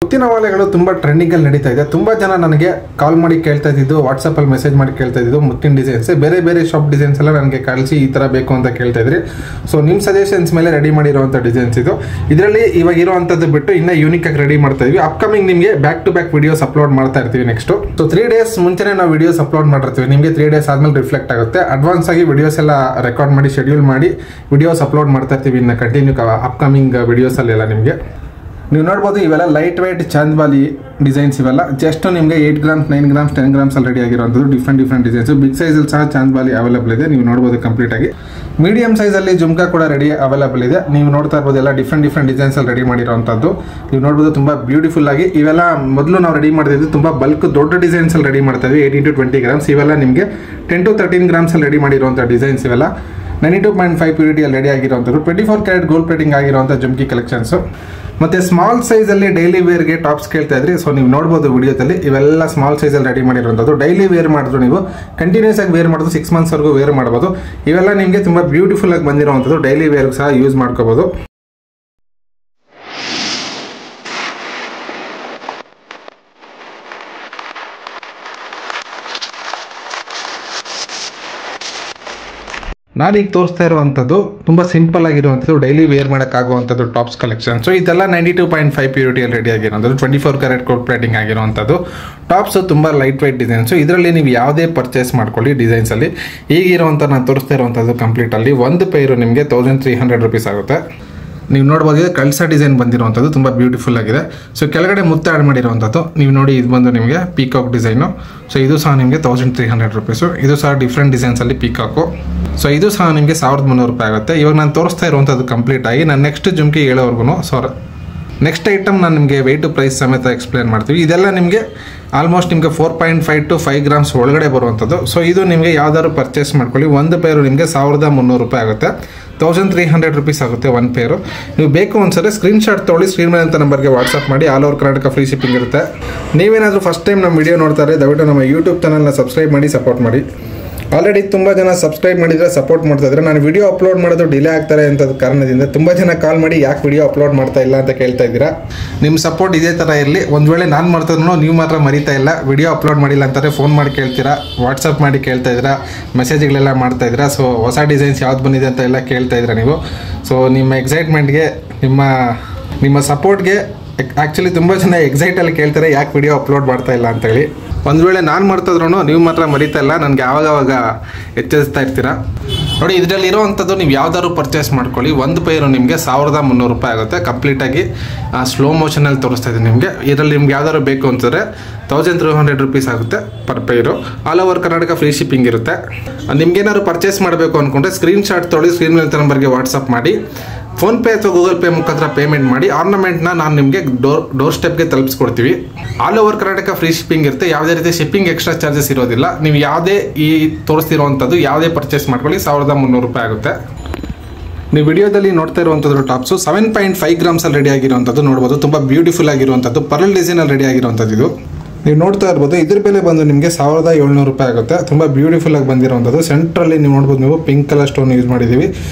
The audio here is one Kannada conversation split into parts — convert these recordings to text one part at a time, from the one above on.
ಮುತ್ತಿನ ಮಾಲೆಗಳು ತುಂಬಾ ಟ್ರೆಂಡಿಂಗ್ ಅಲ್ಲಿ ನಡೀತಾ ಇದೆ. ತುಂಬಾ ಜನ ನನಗೆ ಕಾಲ್ ಮಾಡಿ ಕೇಳ್ತಾ ಇದ್ದಿದ್ದು, ವಾಟ್ಸ್ಆಪ್ ಅಲ್ಲಿ ಮೆಸೇಜ್ ಮಾಡಿ ಕೇಳ್ತಾ ಇದ್ದಿದ್ದು ಮುತ್ತಿನ ಡಿಸೈನ್ಸ್, ಬೇರೆ ಬೇರೆ ಶಾಪ್ ಡಿಸೈನ್ಸ್ ಎಲ್ಲ ನನಗೆ ಕಳಿಸಿ ಈ ತರ ಬೇಕು ಅಂತ ಕೇಳ್ತಾ ಇದ್ರಿ. ಸೊ ನಿಮ್ಮ ಸಜೆಷನ್ಸ್ ಮೇಲೆ ರೆಡಿ ಮಾಡಿರುವಂತ ಡಿಸೈನ್ಸ್ ಇದು. ಇದರಲ್ಲಿ ಇವಾಗ ಇರುವಂತದ್ದು ಬಿಟ್ಟು ಇನ್ನ ಯೂನಿಕ್ ಆಗಿ ರೆಡಿ ಮಾಡ್ತಾ ಇದೀವಿ. ಅಪ್ಕಮಿಂಗ್ ನಿಮಗೆ back to back videos upload ಮಾಡ್ತಾ ಇರ್ತೀವಿ. ನೆಕ್ಸ್ಟ್ ಸೊ 3 days ಮುಂಚೆನೇ ನಾವು ವಿಡಿಯೋಸ್ ಅಪ್ಲೋಡ್ ಮಾಡಿರ್ತೀವಿ. ನಿಮಗೆ 3 days ಆದ್ಮೇಲೆ ರಿಫ್ಲೆಕ್ಟ್ ಆಗುತ್ತೆ. ಅಡ್ವಾನ್ಸ್ ಆಗಿ ವಿಡಿಯೋಸ್ ಎಲ್ಲ ರೆಕಾರ್ಡ್ ಮಾಡಿ ಶೆಡ್ಯೂಲ್ ಮಾಡಿ ವಿಡಿಯೋಸ್ ಅಪ್ಲೋಡ್ ಮಾಡ್ತಾ ಇರ್ತೀವಿ. ಇನ್ನು ಕಂಟಿನ್ಯೂ ಅಪ್ಕಮಿಂಗ್ ವಿಡಿಯೋಸ್ ಅಲ್ಲೆಲ್ಲ ನಿಮಗೆ ನೀವು ನೋಡ್ಬೋದು. ಇವೆಲ್ಲ ಲೈಟ್ ವೈಟ್ ಚಾಂದ್ಬಾಲಿ ಡಿಸೈನ್ಸ್. ಇವೆಲ್ಲ ಜಸ್ಟ್ ನಿಮಗೆ 8 grams 9 grams 10 grams ಅಲ್ಲಿ ರೆಡಿ ಆಗಿರುವಂಥದ್ದು ಡಿಫ್ರೆಂಟ್ ಡಿಸೈನ್ಸ್. ಬಿಗ್ ಸೈಜಲ್ಲಿ ಸಹ ಚಾಂದ್ಬಾಲಿ ಅವೈಲೇಬಲ್ ಇದೆ, ನೀವು ನೋಡ್ಬೋದು ಕಂಪ್ಲೀಟ್ ಆಗಿ. ಮೀಡಿಯಂ ಸೈಜಲ್ಲಿ ಜುಮ್ಕಾ ಕೂಡ ರೆಡಿ ಅವೈಲೇಬಲ್ ಇದೆ, ನೀವು ನೋಡ್ತಾ ಇರ್ಬೋದು. ಎಲ್ಲ ಡಿಫ್ರೆಂಟ್ ಡಿಸೈನ್ಸ್ ಅಲ್ಲಿ ರೆಡಿ ಮಾಡಿರುವಂಥದ್ದು ನೀವು ನೋಡ್ಬೋದು. ತುಂಬಾ ಬ್ಯೂಟಿಫುಲ್ ಆಗಿ ಇವೆಲ್ಲ ಮೊದಲು ನಾವು ರೆಡಿ ಮಾಡ್ತಿದ್ವಿ ತುಂಬಾ ಬಲ್ಕ್ ದೊಡ್ಡ ಡಿಸೈನ್ಸ್ ಅಲ್ಲಿ ರೆಡಿ ಮಾಡ್ತಾ ಇದ್ವಿ. 18 to 20 grams. ಇವೆಲ್ಲ ನಿಮಗೆ 10 to 13 grams ಅಲ್ಲಿ ರೆಡಿ ಮಾಡಿರುವಂಥ ಡಿಸೈನ್ಸ್. ಇವೆಲ್ಲ 92.5 ಪ್ಯೂರಿಟಿಯಲ್ಲಿ ರೆಡಿ ಆಗಿರುವಂಥದ್ದು 24 ಕ್ಯಾರೆಟ್ ಗೋಲ್ಡ್ ಪ್ಲೇಟಿಂಗ್ ಆಗಿರುವಂಥ ಜುಮ್ಕಿ ಕಲೆಕ್ಷನ್ಸ್. ಮತ್ತೆ ಸ್ಮಾಲ್ ಸೈಜ್ ಅಲ್ಲಿ ಡೈಲಿ ವೇರ್ಗೆ ಟಾಪ್ಸ್ ಕೇಳ್ತಾ ಇದ್ರಿ. ಸೊ ನೀವು ನೋಡ್ಬೋದು ವಿಡಿಯೋದಲ್ಲಿ ಇವೆಲ್ಲ ಸ್ಮಾಲ್ ಸೈಜ್ ಅಲ್ಲಿ ರೆಡಿ ಮಾಡಿರುವಂಥದ್ದು. ಡೈಲಿ ವೇರ್ ಮಾಡಿದ್ರು ನೀವು ಕಂಟಿನ್ಯೂಸ್ ಆಗಿ ವೇರ್ ಮಾಡೋದು 6 months ವರೆಗೂ ವೇರ್ ಮಾಡಬಹುದು. ಇವೆಲ್ಲ ನಿಮಗೆ ತುಂಬಾ ಬ್ಯೂಟಿಫುಲ್ ಆಗಿ ಬಂದಿರುವಂಥದ್ದು, ಡೈಲಿ ವೇರ್ ಸಹ ಯೂಸ್ ಮಾಡ್ಕೋಬಹುದು. ನಾನೀಗ ತೋರಿಸ್ತಾ ಇರುವಂಥದ್ದು ತುಂಬ ಸಿಂಪಲ್ ಆಗಿರುವಂಥದ್ದು ಡೈಲಿ ವೇರ್ ಮಾಡೋಕ್ಕಾಗುವಂಥದ್ದು ಟಾಪ್ಸ್ ಕಲೆಕ್ಷನ್. ಸೊ ಇದೆಲ್ಲ 92.5 ಪ್ಯೂರಿಟಿಯಲ್ಲಿ ರೆಡಿ ಆಗಿರುವಂಥದ್ದು 24 ಕ್ಯಾರೆಟ್ ಗೋಲ್ಡ್ ಪ್ಲೇಟಿಂಗ್ ಆಗಿರುವಂಥದ್ದು ಟಾಪ್ಸ್. ತುಂಬ ಲೈಟ್ ವೈಟ್ ಡಿಸೈನ್ಸು. ಇದರಲ್ಲಿ ನೀವು ಯಾವುದೇ ಪರ್ಚೇಸ್ ಮಾಡ್ಕೊಳ್ಳಿ ಡಿಸೈನ್ಸಲ್ಲಿ. ಈಗಿರುವಂಥ ನಾನು ತೋರಿಸ್ತಾ ಇರುವಂಥದ್ದು ಕಂಪ್ಲೀಟಲ್ಲಿ ಒಂದು ಪೇರು ನಿಮಗೆ 1300 rupees ಆಗುತ್ತೆ. ನೀವು ನೋಡ್ಬೋದು ಕಳ್ಸ ಡಿಸೈನ್ ಬಂದಿರುವಂಥದ್ದು ತುಂಬ ಬ್ಯೂಟಿಫುಲ್ ಆಗಿದೆ. ಸೊ ಕೆಳಗಡೆ ಮುತ್ತು ಆ್ಯಡ್ ಮಾಡಿರುವಂಥದ್ದು ನೀವು ನೋಡಿ. ಇದು ಬಂದು ನಿಮಗೆ ಪೀಕಾಕ್ ಡಿಸೈನು. ಸೊ ಇದು ಸಹ ನಿಮಗೆ 1300 rupees. ಇದು ಸಹ ಡಿಫ್ರೆಂಟ್ ಡಿಸೈನ್ಸಲ್ಲಿ ಪೀಕಾಕು. ಸೊ ಇದು ಸಹ ನಿಮಗೆ 1300 ರೂಪಾಯಿ ಆಗುತ್ತೆ. ಇವಾಗ ನಾನು ತೋರಿಸ್ತಾ ಇರುವಂಥದ್ದು ಕಂಪ್ಲೀಟ್ ಆಗಿ ನಾನು ನೆಕ್ಸ್ಟ್ ಜುಮ್ಕಿ ಹೇಳೋವರೆಗೂ. ಸೊ ನೆಕ್ಸ್ಟ್ ಐಟಮ್ ನಾನು ನಿಮಗೆ ವೆಯ್ಟು ಪ್ರೈಸ್ ಸಮೇತ ಎಕ್ಸ್ಪ್ಲೇನ್ ಮಾಡ್ತೀವಿ. ಇದೆಲ್ಲ ನಿಮಗೆ ಆಲ್ಮೋಸ್ಟ್ ನಿಮಗೆ 4.5 to 5 grams ಒಳಗಡೆ ಬರುವಂಥದ್ದು. ಸೊ ಇದು ನಿಮಗೆ ಯಾವ್ದಾದ್ರು ಪರ್ಚೇಸ್ ಮಾಡ್ಕೊಳ್ಳಿ. ಒಂದು ಪೇರು ನಿಮಗೆ 1300 ರೂಪಾಯಿ ಆಗುತ್ತೆ. 1300 rupees ಆಗುತ್ತೆ ಒಂದು ಪೇರು. ನೀವು ಬೇಕು ಒಂದ್ಸರಿ ಸ್ಕ್ರೀನ್ಶಾಟ್ ತೊಗೊಳ್ಳಿ, ಸ್ಕ್ರೀನ್ ಮೇಲೆ ಅಂತ ನಂಬರ್ಗೆ ವಾಟ್ಸಪ್ ಮಾಡಿ. All over Karnataka free shipping ಇರುತ್ತೆ. ನೀವೇನಾದರೂ ಫಸ್ಟ್ ಟೈಮ್ ನಮ್ಮ ವಿಡಿಯೋ ನೋಡ್ತಾರೆ ದಯವಿಟ್ಟು ನಮ್ಮ ಯೂಟ್ಯೂಬ್ ಚಾನಲ್ನ ಸಬ್ಸ್ಕ್ರೈಬ್ ಮಾಡಿ ಸಪೋರ್ಟ್ ಮಾಡಿ. ಆಲ್ರೆಡಿ ತುಂಬ ಜನ ಸಬ್ಸ್ಕ್ರೈಬ್ ಮಾಡಿದರೆ ಸಪೋರ್ಟ್ ಮಾಡ್ತಾ ಇದ್ದಾರೆ. ನಾನು ವಿಡಿಯೋ ಅಪ್ಲೋಡ್ ಮಾಡೋದು ಡಿಲೇ ಆಗ್ತಾರೆ ಅಂತ ಕಾರಣದಿಂದ ತುಂಬ ಜನ ಕಾಲ್ ಮಾಡಿ ಯಾಕೆ ವಿಡಿಯೋ ಅಪ್ಲೋಡ್ ಮಾಡ್ತಾ ಇಲ್ಲ ಅಂತ ಕೇಳ್ತಾ ಇದ್ದೀರಾ. ನಿಮ್ಮ ಸಪೋರ್ಟ್ ಇದೇ ಥರ ಇರಲಿ. ಒಂದು ವೇಳೆ ನಾನು ಮಾಡ್ತಾದ್ರೂ ನೀವು ಮಾತ್ರ ಮರಿತಾ ಇಲ್ಲ, ವಿಡಿಯೋ ಅಪ್ಲೋಡ್ ಮಾಡಿಲ್ಲ ಅಂತಾರೆ ಫೋನ್ ಮಾಡಿ ಕೇಳ್ತೀರಾ, ವಾಟ್ಸಪ್ ಮಾಡಿ ಕೇಳ್ತಾ ಇದ್ದೀರಾ, ಮೆಸೇಜ್ಗಳೆಲ್ಲ ಮಾಡ್ತಾ ಇದ್ದೀರಾ. ಸೊ ಹೊಸ ಡಿಸೈನ್ಸ್ ಯಾವ್ದು ಬಂದಿದೆ ಅಂತ ಎಲ್ಲ ಕೇಳ್ತಾ ಇದ್ದೀರಾ ನೀವು. ಸೊ ನಿಮ್ಮ ಎಕ್ಸೈಟ್ಮೆಂಟ್ಗೆ ನಿಮ್ಮ ಸಪೋರ್ಟ್ಗೆ ಆ್ಯಕ್ಚುಲಿ ತುಂಬ ಜನ ಎಕ್ಸೈಟಲ್ಲಿ ಕೇಳ್ತಾರೆ ಯಾಕೆ ವಿಡಿಯೋ ಅಪ್ಲೋಡ್ ಮಾಡ್ತಾ ಇಲ್ಲ ಅಂತೇಳಿ. ಒಂದು ವೇಳೆ ನಾನು ಮಾಡ್ತಾದ್ರೂ ನೀವು ಮಾತ್ರ ಮರಿತಾ ಇಲ್ಲ, ನನಗೆ ಆವಾಗ ಎಚ್ಚರಿಸ್ತಾ ಇರ್ತೀರಾ. ನೋಡಿ ಇದರಲ್ಲಿ ಇರೋವಂಥದ್ದು ನೀವು ಯಾವ್ದಾದ್ರು ಪರ್ಚೇಸ್ ಮಾಡ್ಕೊಳ್ಳಿ. ಒಂದು ಪೇರು ನಿಮಗೆ 1300 ರೂಪಾಯಿ ಆಗುತ್ತೆ. ಕಂಪ್ಲೀಟಾಗಿ ಸ್ಲೋ ಮೋಷನಲ್ಲಿ ತೋರಿಸ್ತಾ ಇದ್ದೀನಿ ನಿಮಗೆ. ಇದರಲ್ಲಿ ನಿಮ್ಗೆ ಯಾವ್ದಾದ್ರು ಬೇಕು ಅಂತಂದರೆ 1300 rupees ಆಗುತ್ತೆ ಪರ್ ಪೇರು. All over Karnataka free shipping ಇರುತ್ತೆ. ನಿಮ್ಗೇನಾದ್ರು ಪರ್ಚೇಸ್ ಮಾಡಬೇಕು ಅಂದ್ಕೊಂಡ್ರೆ ಸ್ಕ್ರೀನ್ಶಾಟ್ ತೊಗೊಳ್ಳಿ, ಸ್ಕ್ರೀನ್ ಮೇಲೆ ನಂಬರ್ಗೆ ವಾಟ್ಸಪ್ ಮಾಡಿ. ಫೋನ್ಪೇ ಅಥವಾ ಗೂಗಲ್ ಪೇ ಮುಖಾಂತರ ಪೇಮೆಂಟ್ ಮಾಡಿ. ಆರ್ನಮೆಂಟ್ನ ನಾನು ನಿಮಗೆ ಡೋರ್ ಸ್ಟೆಪ್ಗೆ ತಲುಪಿಸ್ಕೊಡ್ತೀವಿ. All over Karnataka free shipping ಇರುತ್ತೆ. ಯಾವುದೇ ರೀತಿ ಶಿಪ್ಪಿಂಗ್ ಎಕ್ಸ್ಟ್ರಾ ಚಾರ್ಜಸ್ ಇರೋದಿಲ್ಲ. ನೀವು ಯಾವುದೇ ಈ ತೋರಿಸ್ತಿರುವಂಥದ್ದು ಯಾವುದೇ ಪರ್ಚೇಸ್ ಮಾಡ್ಕೊಳ್ಳಿ 1300 ರೂಪಾಯಿ ಆಗುತ್ತೆ. ನೀವು ವಿಡಿಯೋದಲ್ಲಿ ನೋಡ್ತಾ ಇರುವಂಥದ್ದು ಟಾಪ್ಸು 7.5 grams ಅಲ್ಲಿ ರೆಡಿ ಆಗಿರುವಂಥದ್ದು ನೋಡ್ಬೋದು. ತುಂಬ ಬ್ಯೂಟಿಫುಲ್ ಆಗಿರುವಂಥದ್ದು ಪರ್ಲ್ ಡಿಸೈನಲ್ಲಿ ರೆಡಿ ಆಗಿರುವಂಥದ್ದು ಇದು ನೀವು ನೋಡ್ತಾ ಇರ್ಬೋದು. ಇದ್ರ ಬೆಲೆ ಬಂದು ನಿಮಗೆ 1700 ರೂಪಾಯಿ ಆಗುತ್ತೆ. ತುಂಬ ಬ್ಯೂಟಿಫುಲ್ ಆಗಿ ಬಂದಿರುವಂಥದ್ದು. ಸೆಂಟ್ರಲ್ಲಿ ನೀವು ನೋಡ್ಬೋದು, ನೀವು ಪಿಂಕ್ ಕಲರ್ ಸ್ಟೋನ್ ಯೂಸ್ ಮಾಡಿದ್ದೀವಿ.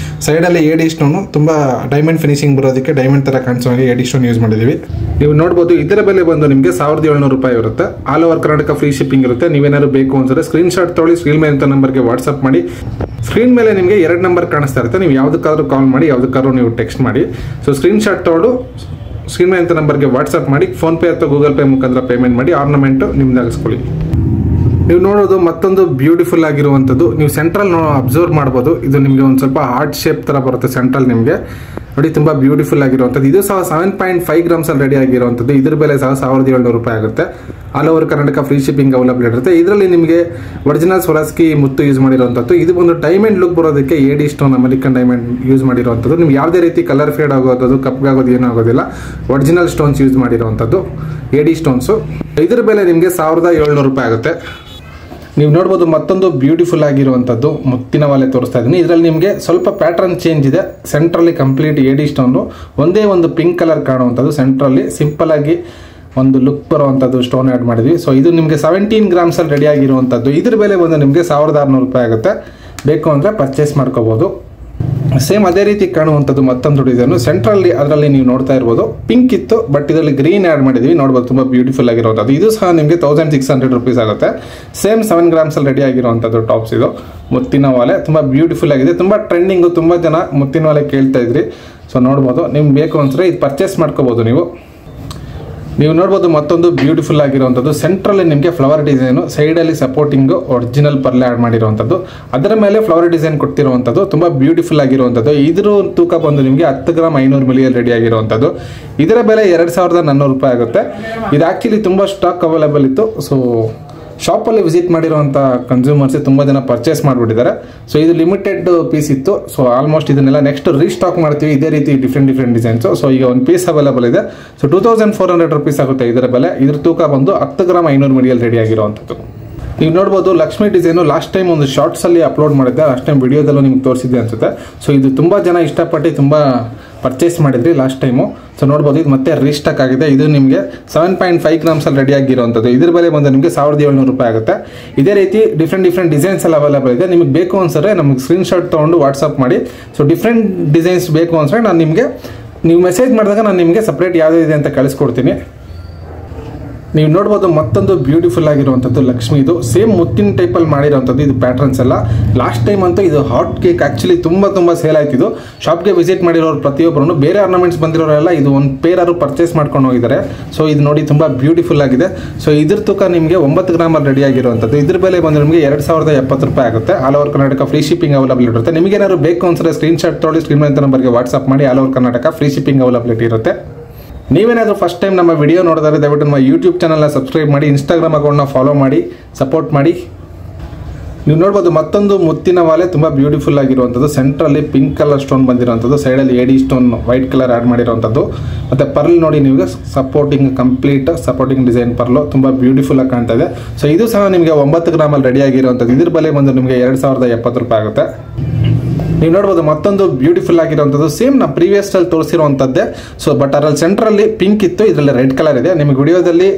ಸೈಡಲ್ಲಿ AD ಸ್ಟೋನು ತುಂಬ ಡೈಮಂಡ್ ಫಿನಿಶಿಂಗ್ ಬರೋದಕ್ಕೆ ಡೈಮಂಡ್ ಥರ ಕಾಣಿಸೋ ಹಾಗೆ AD ಸ್ಟೋನ್ ಯೂಸ್ ಮಾಡಿದ್ದೀವಿ. ನೀವು ನೋಡ್ಬೋದು ಇದರ ಬೆಲೆ ಬಂದು ನಿಮಗೆ 1700 ರೂಪಾಯಿ ಇರುತ್ತೆ. All over Karnataka free shipping ಇರುತ್ತೆ. ನೀವೇನಾದ್ರು ಬೇಕು ಅಂದರೆ ಸ್ಕ್ರೀನ್ಶಾಟ್ ತೊಗೊಳ್ಳಿ, ಸ್ಕ್ರೀನ್ ಮೇಲೆ ಅಂತ ನಂಬರ್ಗೆ ವಾಟ್ಸಪ್ ಮಾಡಿ. ಸ್ಕ್ರೀನ್ ಮೇಲೆ ನಿಮಗೆ 2 ನಂಬರ್ ಕಾಣಿಸ್ತಾ ಇರುತ್ತೆ. ನೀವು ಯಾವುದಕ್ಕಾದ್ರೂ ಕಾಲ್ ಮಾಡಿ, ಯಾವುದಕ್ಕಾದ್ರೂ ನೀವು ಟೆಕ್ಸ್ಟ್ ಮಾಡಿ. ಸೊ ಸ್ಕ್ರೀನ್ಶಾಟ್ ತೊಗೊಳ್ಳು, ಸ್ಕ್ರೀನ್ ಮೇಲೆ ಅಂತ ನಂಬರ್ಗೆ ವಾಟ್ಸಪ್ ಮಾಡಿ. ಫೋನ್ಪೇ ಅಥವಾ ಗೂಗಲ್ ಪೇ ಮುಖಾಂತರ ಪೇಮೆಂಟ್ ಮಾಡಿ. ಆರ್ನಮೆಂಟು ನಿಮ್ದು ಆಗಿಸ್ಕೊಳ್ಳಿ. ನೀವು ನೋಡೋದು ಮತ್ತೊಂದು ಬ್ಯೂಟಿಫುಲ್ ಆಗಿರುವಂಥದ್ದು. ನೀವು ಸೆಂಟ್ರಲ್ ಅಬ್ಸರ್ವ್ ಮಾಡ್ಬೋದು. ಇದು ನಿಮಗೆ ಒಂದು ಸ್ವಲ್ಪ ಹಾರ್ಟ್ ಶೇಪ್ ಥರ ಬರುತ್ತೆ ಸೆಂಟ್ರಲ್ ನಿಮಗೆ ನೋಡಿ. ತುಂಬ ಬ್ಯೂಟಿಫುಲ್ ಆಗಿರುವಂಥದ್ದು. ಇದು ಸಹ 7.5 grams ಅಲ್ಲಿ ರೆಡಿ ಆಗಿರುವಂಥದ್ದು. ಇದ್ರ ಬೆಲೆ ಸಹ 1700 ರೂಪಾಯಿ ಆಗುತ್ತೆ. All over Karnataka free shipping available ಇರುತ್ತೆ. ಇದರಲ್ಲಿ ನಿಮಗೆ ಒರಿಜಿನಲ್ ಸ್ವರಾಸ್ಕಿ ಮುತ್ತು ಯೂಸ್ ಮಾಡಿರುವಂಥದ್ದು. ಇದು ಒಂದು ಡೈಮಂಡ್ ಲುಕ್ ಬರೋದಕ್ಕೆ AD stone American diamond use ಮಾಡಿರುವಂಥದ್ದು. ನೀವು ಯಾವುದೇ ರೀತಿ ಕಲರ್ ಫೇಡ್ ಆಗೋದು ಕಪ್ಗಾಗೋದು ಏನೂ ಆಗೋದಿಲ್ಲ. ಒರಿಜಿನಲ್ ಸ್ಟೋನ್ಸ್ ಯೂಸ್ ಮಾಡಿರುವಂಥದ್ದು AD ಸ್ಟೋನ್ಸು. ಇದ್ರ ಬೆಲೆ ನಿಮಗೆ 1700 ರೂಪಾಯಿ ಆಗುತ್ತೆ. ನೀವು ನೋಡ್ಬೋದು ಮತ್ತೊಂದು ಬ್ಯೂಟಿಫುಲ್ ಆಗಿರುವಂಥದ್ದು ಮುತ್ತಿನ ಮಾಲೆ ತೋರಿಸ್ತಾ ಇದ್ದೀನಿ. ಇದರಲ್ಲಿ ನಿಮಗೆ ಸ್ವಲ್ಪ ಪ್ಯಾಟರ್ನ್ ಚೇಂಜ್ ಇದೆ. ಸೆಂಟ್ರಲ್ಲಿ ಕಂಪ್ಲೀಟ್ AD ಸ್ಟೋನು, ಒಂದೇ ಒಂದು ಪಿಂಕ್ ಕಲರ್ ಕಾಣುವಂಥದ್ದು. ಸೆಂಟ್ರಲ್ಲಿ ಸಿಂಪಲ್ ಆಗಿ ಒಂದು ಲುಕ್ ಬರುವಂಥದ್ದು ಸ್ಟೋನ್ ಆ್ಯಡ್ ಮಾಡಿದ್ವಿ. ಸೊ ಇದು ನಿಮಗೆ 17 grams ಅಲ್ಲಿ ರೆಡಿ ಆಗಿರುವಂಥದ್ದು. ಇದ್ರ ಬೆಲೆ ಬಂದು ನಿಮಗೆ 1600 ರೂಪಾಯಿ ಆಗುತ್ತೆ. ಬೇಕು ಅಂದರೆ ಪರ್ಚೇಸ್ ಮಾಡ್ಕೋಬೋದು. ಸೇಮ್ ಅದೇ ರೀತಿ ಕಾಣುವಂಥದ್ದು ಮತ್ತೊಂದು ಡಿಸೈನು ಸೆಂಟ್ರಲ್ಲಿ ಅದರಲ್ಲಿ ನೀವು ನೋಡ್ತಾ ಇರ್ಬೋದು ಪಿಂಕ್ ಇತ್ತು, ಬಟ್ ಇದರಲ್ಲಿ ಗ್ರೀನ್ ಆ್ಯಡ್ ಮಾಡಿದ್ದೀವಿ ನೋಡ್ಬೋದು, ತುಂಬ ಬ್ಯೂಟಿಫುಲ್ ಆಗಿರೋದು. ಇದು ಸಹ ನಿಮಗೆ 1600 rupees ಆಗುತ್ತೆ. ಸೇಮ್ 7 grams ರೆಡಿ ಆಗಿರುವಂಥದ್ದು ಟಾಪ್ಸ್. ಇದು ಮುತ್ತಿನ ವಾಲೆ ತುಂಬ ಬ್ಯೂಟಿಫುಲ್ ಆಗಿದೆ, ತುಂಬ ಟ್ರೆಂಡಿಂಗು, ತುಂಬ ಜನ ಮುತ್ತಿನ ವಾಲೆ ಕೇಳ್ತಾ ಇದ್ರಿ. ಸೊ ನೋಡ್ಬೋದು, ನಿಮ್ಗೆ ಬೇಕು ಅಂದರೆ ಇದು ಪರ್ಚೇಸ್ ಮಾಡ್ಕೋಬೋದು. ನೀವು ನೋಡ್ಬೋದು ಮತ್ತೊಂದು ಬ್ಯೂಟಿಫುಲ್ ಆಗಿರುವಂಥದ್ದು ಸೆಂಟ್ರಲ್ಲಿ ನಿಮಗೆ ಫ್ಲವರ್ ಡಿಸೈನು, ಸೈಡಲ್ಲಿ ಸಪೋರ್ಟಿಂಗು ಒರಿಜಿನಲ್ ಪರ್ಲೆ ಆ್ಯಡ್ ಮಾಡಿರುವಂಥದ್ದು, ಅದರ ಮೇಲೆ ಫ್ಲವರ್ ಡಿಸೈನ್ ಕೊಟ್ಟಿರುವಂಥದ್ದು ತುಂಬ ಬ್ಯೂಟಿಫುಲ್ ಆಗಿರುವಂಥದ್ದು. ಇದ್ರ ತೂಕ ಬಂದು ನಿಮಗೆ 10 ಗ್ರಾಮ್ 500 ml ರೆಡಿ ಆಗಿರುವಂಥದ್ದು. ಇದರ ಬೆಲೆ 2400 ರೂಪಾಯಿ ಆಗುತ್ತೆ. ಇದು ಆ್ಯಕ್ಚುಲಿ ತುಂಬ ಸ್ಟಾಕ್ ಅವೈಲೇಬಲ್ ಇತ್ತು. ಸೊ ಶಾಪಲ್ಲಿ ವಿಸಿಟ್ ಮಾಡಿರುವಂಥ ಕನ್ಸ್ಯೂಮರ್ಸ್ ತುಂಬ ಜನ ಪರ್ಚೇಸ್ ಮಾಡಿಬಿಟ್ಟಿದ್ದಾರೆ. ಸೊ ಇದು ಲಿಮಿಟೆಡ್ ಪೀಸ್ ಇತ್ತು. ಸೊ ಆಲ್ಮೋಸ್ಟ್ ಇದನ್ನೆಲ್ಲ ನೆಕ್ಸ್ಟ್ ರೀಸ್ಟಾಕ್ ಮಾಡ್ತೀವಿ ಇದೇ ರೀತಿ ಡಿಫ್ರೆಂಟ್ ಡಿಸೈನ್ಸು. ಸೊ ಈಗ ಒಂದು ಪೀಸ್ ಅವೈಲೇಬಲ್ ಇದೆ. ಸೊ 2400 rupees ಆಗುತ್ತೆ ಇದರ ಬೆಲೆ. ಇದ್ರ ತೂಕ ಬಂದು 10 ಗ್ರಾಮ್ 500 ml ರೆಡಿ ಆಗಿರುವಂಥದ್ದು. ನೀವು ನೋಡ್ಬೋದು ಲಕ್ಷ್ಮಿ ಡಿಸೈನು ಲಾಸ್ಟ್ ಟೈಮ್ ಒಂದು ಶಾರ್ಟ್ಸಲ್ಲಿ ಅಪ್ಲೋಡ್ ಮಾಡಿದ್ದೆ, ಲಾಸ್ಟ್ ಟೈಮ್ ವಿಡಿಯೋದಲ್ಲೂ ನಿಮ್ಗೆ ತೋರಿಸಿದ್ದೆ ಅನಿಸುತ್ತೆ. ಸೊ ಇದು ತುಂಬ ಜನ ಇಷ್ಟಪಟ್ಟು ತುಂಬ ಪರ್ಚೇಸ್ ಮಾಡಿದ್ರಿ ಲಾಸ್ಟ್ ಟೈಮು. ಸೊ ನೋಡ್ಬೋದು ಇದು ಮತ್ತೆ ರೀಸ್ಟಾಕ್ ಆಗಿದೆ. ಇದು ನಿಮಗೆ 7.5 grams ರೆಡಿ ಆಗಿರುವಂಥದ್ದು. ಇದ್ರ ಬೆಲೆ ಬಂದು ನಿಮಗೆ 1700 ರೂಪಾಯಿ ಆಗುತ್ತೆ. ಇದೇ ರೀತಿ ಡಿಫ್ರೆಂಟ್ ಡಿಸೈನ್ಸ್ ಎಲ್ಲ ಅವೈಲೇಬಲ್ ಇದೆ. ನಿಮಗೆ ಬೇಕು ಅನ್ಸರೆ ನಮಗೆ ಸ್ಕ್ರೀನ್ಶಾಟ್ ತೊಗೊಂಡು ವಾಟ್ಸಪ್ ಮಾಡಿ. ಸೊ ಡಿಫ್ರೆಂಟ್ ಡಿಸೈನ್ಸ್ ಬೇಕು ಅನ್ಸರೆ ನಾನು ನಿಮಗೆ ನೀವು ಮೆಸೇಜ್ ಮಾಡಿದಾಗ ನಾನು ನಿಮಗೆ ಸಪ್ರೇಟ್ ಯಾವುದಿದೆ ಅಂತ ಕಳಿಸ್ಕೊಡ್ತೀನಿ. ನೀವು ನೋಡ್ಬೋದು ಮತ್ತೊಂದು ಬ್ಯೂಟಿಫುಲ್ ಆಗಿರುವಂಥದ್ದು ಲಕ್ಷ್ಮಿ. ಇದು ಸೇಮ್ ಮುತ್ತಿನ ಟೈಪಲ್ಲಿ ಮಾಡಿರೋವಂಥದ್ದು. ಇದು ಪ್ಯಾಟ್ರನ್ಸ್ ಎಲ್ಲ ಲಾಸ್ಟ್ ಟೈಮ್ ಅಂತೂ ಇದು ಹಾಟ್ ಕೇಕ್ ಆ್ಯಕ್ಚುಲಿ ತುಂಬ ಸೇಲ್ ಆಯ್ತಿದ್ದು. ಶಾಪ್ಗೆ ವಿಸಿಟ್ ಮಾಡಿರೋರು ಪ್ರತಿಯೊಬ್ಬರು ಬೇರೆ ಆರ್ನಮೆಂಟ್ಸ್ ಬಂದಿರೋರೆಲ್ಲ ಇದು ಒಂದು ಪೇರಾರು ಪರ್ಚೇಸ್ ಮಾಡ್ಕೊಂಡು ಹೋಗಿದ್ದಾರೆ. ಸೊ ಇದು ನೋಡಿ ತುಂಬ ಬ್ಯೂಟಿಫುಲ್ ಆಗಿದೆ. ಸೊ ಇದ್ರ ತೂಕ ನಿಮಗೆ 9 ಗ್ರಾಮಲ್ಲಿ ರೆಡಿ ಆಗಿರುವಂಥದ್ದು. ಇದ್ರ ಬೆಲೆ ಬಂದು ನಿಮಗೆ 2070 ರೂಪಾಯಿ ಆಗುತ್ತೆ. All over Karnataka free shipping available ಇರುತ್ತೆ. ನಿಮಗೇನಾದ್ರು ಬೇಕು ಅನ್ಸರೆ ಸ್ಕ್ರೀನ್ಶಾಟ್ ತೊಗೊಳ್ಳಿ, ಸ್ಕ್ರೀನ್ ಮೇಲೆ ನಂಬರ್ಗೆ ವಾಟ್ಸಪ್ ಮಾಡಿ. All over Karnataka free shipping availability ಇರುತ್ತೆ. ನೀವೇನಾದರೂ ಫಸ್ಟ್ ಟೈಮ್ ನಮ್ಮ ವಿಡಿಯೋ ನೋಡಿದರೆ ದಯವಿಟ್ಟು ನಮ್ಮ ಯೂಟ್ಯೂಬ್ ಚಾನಲ್ನ ಸಬ್ಸ್ಕ್ರೈಬ್ ಮಾಡಿ, ಇನ್ಸ್ಟಾಗ್ರಾಮ್ ಅಕೌಂಟ್ನ ಫಾಲೋ ಮಾಡಿ, ಸಪೋರ್ಟ್ ಮಾಡಿ. ನೀವು ನೋಡ್ಬೋದು ಮತ್ತೊಂದು ಮುತ್ತಿನ ವಾಲೆ ತುಂಬ ಬ್ಯೂಟಿಫುಲ್ ಆಗಿರುವಂಥದ್ದು. ಸೆಂಟ್ರಲ್ಲಿ ಪಿಂಕ್ ಕಲರ್ ಸ್ಟೋನ್ ಬಂದಿರುವಂಥದ್ದು, ಸೈಡಲ್ಲಿ ಎಡಿ ಸ್ಟೋನ್ ವೈಟ್ ಕಲರ್ ಆ್ಯಡ್ ಮಾಡಿರುವಂಥದ್ದು. ಮತ್ತು ಪರ್ಲ್ ನೋಡಿ ನಿಮಗೆ supporting complete supporting design pearl ತುಂಬ ಬ್ಯೂಟಿಫುಲ್ ಆಗಿ ಕಾಣ್ತಾ ಇದೆ. ಸೊ ಇದು ಸಹ ನಿಮಗೆ 9 ಗ್ರಾಮಲ್ಲಿ ರೆಡಿ ಆಗಿರುವಂಥದ್ದು. ಇದ್ರ ಬೆಲೆ ಬಂದು ನಿಮಗೆ 2070 ರೂಪಾಯಿ ಆಗುತ್ತೆ. ನೀವು ನೋಡ್ಬೋದು ಮತ್ತೊಂದು ಬ್ಯೂಟಿಫುಲ್ ಆಗಿರುವಂಥದ್ದು ಸೇಮ್ ನಾವು ಪ್ರೀವಿಯಸ್ ಅಲ್ಲಿ ತೋರಿಸಿರುವಂಥದ್ದೇ. ಸೊ ಬಟ್ ಅದರಲ್ಲಿ ಸೆಂಟ್ರಲ್ಲಿ ಪಿಂಕ್ ಇತ್ತು, ಇದರಲ್ಲಿ ರೆಡ್ ಕಲರ್ ಇದೆ. ನಿಮಗೆ ವಿಡಿಯೋದಲ್ಲಿ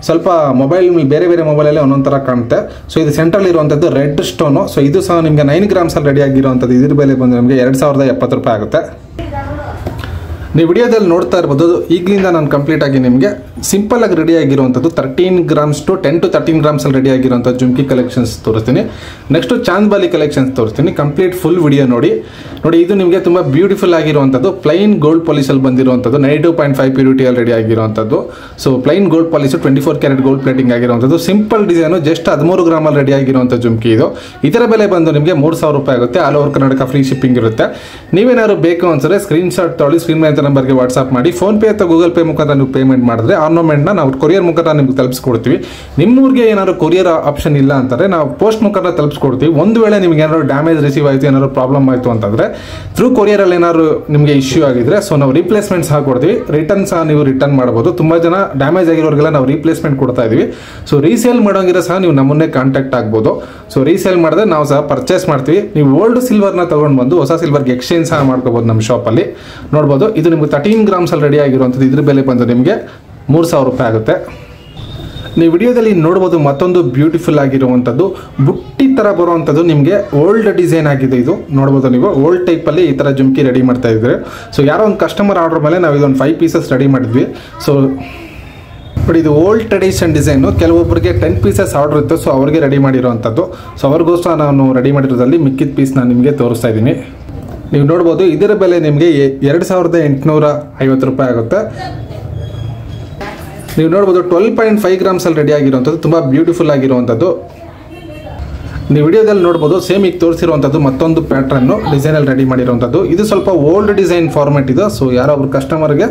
ಸ್ವಲ್ಪ ಮೊಬೈಲ್ ಬೇರೆ ಮೊಬೈಲಲ್ಲಿ ಒಂದೊಂದು ಥರ ಕಾಣುತ್ತೆ. ಸೊ ಇದು ಸೆಂಟ್ರಲ್ಲಿ ಇರುವಂಥದ್ದು ರೆಡ್ ಸ್ಟೋನು. ಸೊ ಇದು ಸಹ ನಿಮಗೆ 9 grams ಅಲ್ಲಿ ರೆಡಿ ಆಗಿರುವಂಥದ್ದು. ಇದ್ರ ಬೆಲೆ ಬಂದು ನಿಮಗೆ 2070 ರೂಪಾಯಿ ಆಗುತ್ತೆ. ನೀವು ವಿಡಿಯೋದಲ್ಲಿ ನೋಡ್ತಾ ಇರ್ಬೋದು, ಈಗಲಿಂದ ನಾನು ಕಂಪ್ಲೀಟ್ ಆಗಿ ನಿಮಗೆ ಸಿಂಪಲ್ ಆಗಿ ರೆಡಿ ಆಗಿರುವಂಥದ್ದು 13 grams to 10 to 13 grams ಅಲ್ಲಿ ರೆಡಿ ಆಗಿರುವಂಥ ಜುಮ್ಕಿ ಕಲೆಕ್ಷನ್ಸ್ ತೋರಿಸ್ತೀನಿ. ನೆಕ್ಸ್ಟ್ ಚಾಂದ್ಬಾಲಿ ಕಲೆಕ್ಷನ್ಸ್ ತೋರಿಸ್ತೀನಿ. ಕಂಪ್ಲೀಟ್ ಫುಲ್ ವಿಡಿಯೋ ನೋಡಿ. ಇದು ನಿಮಗೆ ತುಂಬ ಬ್ಯೂಟಿಫುಲ್ ಆಗಿರುವಂಥದ್ದು ಪ್ಲೈನ್ ಗೋಲ್ಡ್ ಪಾಲಿಶಲ್ಲಿ ಬಂದಿರುವಂಥದ್ದು 92.5 ಪ್ಯೂರಿಟಿಯಲ್ಲಿ ರೆಡಿ ಆಗಿರುವಂಥದ್ದು. So plain gold polish 24 carat gold plating ಆಗಿರುವಂಥದ್ದು. ಸಿಂಪಲ್ ಡಿಸೈನು ಜಸ್ಟ್ 13 ಗ್ರಾಮಲ್ಲಿ ರೆಡಿ ಆಗಿರುವಂಥ ಜುಮ್ಕಿ ಇದು. ಇದರ ಬೆಲೆ ಬಂದು ನಿಮಗೆ 3000 ರೂಪಾಯಿ ಆಗುತ್ತೆ. All over Karnataka free shipping ಇರುತ್ತೆ. ನೀವೇನಾದ್ರು ಬೇಕು ಅನ್ಸರೆ ಸ್ಕ್ರೀನ್ಶಾಟ್ ತೊಗೊಳ್ಳಿ, ಸ್ಕ್ರೀನ್ ಮೇಲೆ ನಂಬರ್ಗೆ ವಾಟ್ಸಪ್ ಮಾಡಿ. ಫೋನ್ ಪೇ ಅಥವಾ ಗೂಗಲ್ ಪೇ ಮುಖಾಂತರ ನೀವು ಪೇಮೆಂಟ್ ಮಾಡಿದ್ರೆ ಆರ್ನಮೆಂಟ್ನ ನಾವು ಕೊರಿಯರ್ ಮುಖಾಂತರ ನಿಮ್ಗೆ ತಲುಪಿಸ್ಕೊಡ್ತೀವಿ. ನಿಮ್ಮೂರಿಗೆ ಏನಾದ್ರು ಕೊರಿಯರ್ ಆಪ್ಷನ್ ಇಲ್ಲ ಅಂತಂದರೆ ನಾವು ಪೋಸ್ಟ್ ಮುಖಾಂತರ ತಲುಪಿಸ್ಕೊಡ್ತೀವಿ. ಒಂದು ವೇಳೆ ನಿಮ್ಗೆ ಏನಾದ್ರು ಡ್ಯಾಮೇಜ್ ರಿಸೀವ್ ಆಯಿತು, ಏನಾದ್ರು ಪ್ರಾಬ್ಲಮ್ ಆಯಿತು ಅಂತಂದರೆ ಥ್ರೂ ಕೊರಿಯರಲ್ಲಿ ಏನಾದ್ರು ನಿಮಗೆ ಇಶ್ಯೂ ಆಗಿದ್ರೆ ಸೊ ನಾವು ರೀಪ್ಲೇಸ್ಮೆಂಟ್ ಸಹ ಕೊಡ್ತೀವಿ. ರಿಟರ್ನ್ ಸಹ ನೀವು ರಿಟರ್ನ್ ಮಾಡ್ಬೋದು. ತುಂಬ ಜನ ಡ್ಯಾಮೇಜ್ ಆಗಿರೋರಿಗೆಲ್ಲ ನಾವು ರೀಪ್ಲೇಸ್ಮೆಂಟ್ ಕೊಡ್ತಾ ಇದೀವಿ. ಸೊ ರೀಸೇಲ್ ಮಾಡೋಂಗಿರೋ ಸಹ ನೀವು ನಮ್ಮನ್ನೇ ಕಾಂಟ್ಯಾಕ್ಟ್ ಆಗ್ಬೋದು. ಸೊ ರೀಸೇಲ್ ಮಾಡಿದ್ರೆ ನಾವು ಸಹ ಪರ್ಚೇಸ್ ಮಾಡ್ತೀವಿ. ನೀವು ಓಲ್ಡ್ ಸಿಲ್ವರ್ನ ತೊಗೊಂಡು ಬಂದು ಹೊಸ ಸಿಲ್ವರ್ಗೆ ಎಕ್ಸ್ಚೇಂಜ್ ಸಹ ಮಾಡ್ಕೋಬೋದು ನಮ್ಮ ಶಾಪಲ್ಲಿ. ನೋಡ್ಬೋದು ಇದು ನಿಮಗೆ 13 grams ಅಲ್ಲಿ ರೆಡಿ ಆಗಿರುವಂಥದ್ದು. ಇದ್ರ ಬೆಲೆ ಬಂದು ನಿಮಗೆ 3000 ರೂಪಾಯಿ ಆಗುತ್ತೆ. ನೀವು ವಿಡಿಯೋದಲ್ಲಿ ನೋಡ್ಬೋದು ಮತ್ತೊಂದು ಬ್ಯೂಟಿಫುಲ್ ಆಗಿರುವಂಥದ್ದು ಬುಟ್ಟಿ ಥರ ಬರುವಂಥದ್ದು ನಿಮಗೆ ಓಲ್ಡ್ ಡಿಸೈನ್ ಆಗಿದೆ. ಇದು ನೋಡ್ಬೋದು ನೀವು ಓಲ್ಡ್ ಟೈಪಲ್ಲಿ ಈ ಥರ ಜುಮ್ಕಿ ರೆಡಿ ಮಾಡ್ತಾ ಇದ್ದಾರೆ. ಸೊ ಯಾರೋ ಒಂದು ಕಸ್ಟಮರ್ ಆರ್ಡರ್ ಮೇಲೆ ನಾವು ಇದೊಂದು 5 pieces ರೆಡಿ ಮಾಡಿದ್ವಿ. ಸೊ ಬಟ್ ಇದು ಓಲ್ಡ್ ಟ್ರೆಡಿಷನ್ ಡಿಸೈನು. ಕೆಲವೊಬ್ಬರಿಗೆ 10 pieces ಆರ್ಡರ್ ಇತ್ತು, ಸೊ ಅವ್ರಿಗೆ ರೆಡಿ ಮಾಡಿರೋವಂಥದ್ದು. ಸೊ ಅವ್ರಿಗೋಸ್ಕರ ನಾನು ರೆಡಿ ಮಾಡಿರೋದ್ರಲ್ಲಿ ಮಿಕ್ಕಿದ ಪೀಸ್ ನಾನು ನಿಮಗೆ ತೋರಿಸ್ತಾ ಇದ್ದೀನಿ. ನೀವು ನೋಡ್ಬೋದು ಇದರ ಬೆಲೆ ನಿಮಗೆ 2850 ರೂಪಾಯಿ ಆಗುತ್ತೆ. ನೀವು ನೋಡ್ಬೋದು 12.5 grams ಅಲ್ಲಿ ರೆಡಿ ಆಗಿರುವಂಥದ್ದು ತುಂಬ ಬ್ಯೂಟಿಫುಲ್ ಆಗಿರುವಂಥದ್ದು. ನೀವು ವಿಡಿಯೋದಲ್ಲಿ ನೋಡ್ಬೋದು ಸೇಮ್ ಈಗ ತೋರಿಸಿರುವಂಥದ್ದು ಮತ್ತೊಂದು ಪ್ಯಾಟ್ರನ್ನು ಡಿಸೈನಲ್ಲಿ ರೆಡಿ ಮಾಡಿರುವಂಥದ್ದು. ಇದು ಸ್ವಲ್ಪ ಓಲ್ಡ್ ಡಿಸೈನ್ ಫಾರ್ಮೆಟ್ ಇದು. ಸೊ ಯಾರೋ ಒಬ್ರು ಕಸ್ಟಮರ್ಗೆ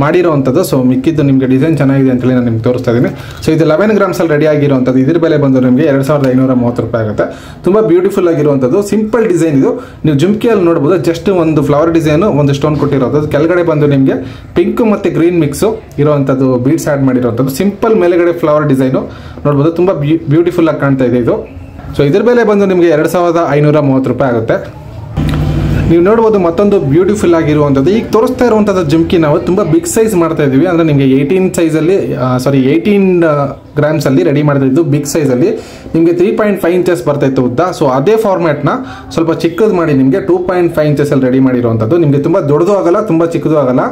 ಮಾಡಿರೋವಂಥದ್ದು. ಸೊ ಮಿಕ್ಕಿದ್ದು ನಿಮಗೆ ಡಿಸೈನ್ ಚೆನ್ನಾಗಿದೆ ಅಂತೇಳಿ ನಾನು ನಿಮ್ಗೆ ತೋರಿಸ್ತಾ ಇದ್ದೀನಿ. ಸೊ ಇದು 11 grams ಅಲ್ಲಿ ರೆಡಿ ಆಗಿರುವಂಥದ್ದು. ಇದ್ರ ಬೆಲೆ ಬಂದು ನಿಮಗೆ 2530 ರೂಪಾಯಿ ಆಗುತ್ತೆ. ತುಂಬ ಬ್ಯೂಟಿಫುಲ್ ಆಗಿರುವಂಥದ್ದು ಸಿಂಪಲ್ ಡಿಸೈನ್ ಇದು. ನೀವು ಜುಮ್ಕಿಯಲ್ಲಿ ನೋಡ್ಬೋದು ಜಸ್ಟ್ ಒಂದು ಫ್ಲವರ್ ಡಿಸೈನು, ಒಂದು ಸ್ಟೋನ್ ಕೊಟ್ಟಿರೋದು. ಕೆಳಗಡೆ ಬಂದು ನಿಮಗೆ ಪಿಂಕ್ ಮತ್ತು ಗ್ರೀನ್ ಮಿಕ್ಸು ಇರುವಂಥದ್ದು ಬೀಡ್ಸ್ ಆ್ಯಡ್ ಮಾಡಿರುವಂಥದ್ದು. ಸಿಂಪಲ್ ಮೇಲೆಗಡೆ ಫ್ಲವರ್ ಡಿಸೈನು ನೋಡ್ಬೋದು. ತುಂಬ ಬ್ಯೂಟಿಫುಲ್ ಆಗಿ ಕಾಣ್ತಾ ಇದೆ ಇದು. ಸೊ ಇದ್ರ ಬೆಲೆ ಬಂದು ನಿಮಗೆ 2530 ರೂಪಾಯಿ ಆಗುತ್ತೆ. ನೀವು ನೋಡ್ಬೋದು ಮತ್ತೊಂದು ಬ್ಯೂಟಿಫುಲ್ ಆಗಿರುವಂಥದ್ದು. ಈಗ ತೋರಿಸ್ತಾ ಇರುವಂಥದ್ದು ಜುಮ್ಕಿ ನಾವು ತುಂಬ ಬಿಗ್ ಸೈಜ್ ಮಾಡ್ತಾ ಇದ್ದೀವಿ. ಅಂದರೆ ನಿಮಗೆ 18 ಗ್ರಾಮ್ಸಲ್ಲಿ ರೆಡಿ ಮಾಡ್ತಾ ಇದ್ದು ಬಿಗ್ ಸೈಜಲ್ಲಿ ನಿಮಗೆ 3.5 ಇಂಚಸ್ ಬರ್ತಾಯಿತ್ತು ಉದ್ದ. ಸೊ ಅದೇ ಫಾರ್ಮ್ಯಾಟ್ನ ಸ್ವಲ್ಪ ಚಿಕ್ಕದು ಮಾಡಿ ನಿಮಗೆ 2.5 ಇಂಚಸಲ್ಲಿ ರೆಡಿ ಮಾಡಿರುವಂಥದ್ದು. ನಿಮಗೆ ತುಂಬ ದೊಡ್ಡದು ಆಗಲ್ಲ, ತುಂಬ ಚಿಕ್ಕದು ಆಗಲ್ಲ,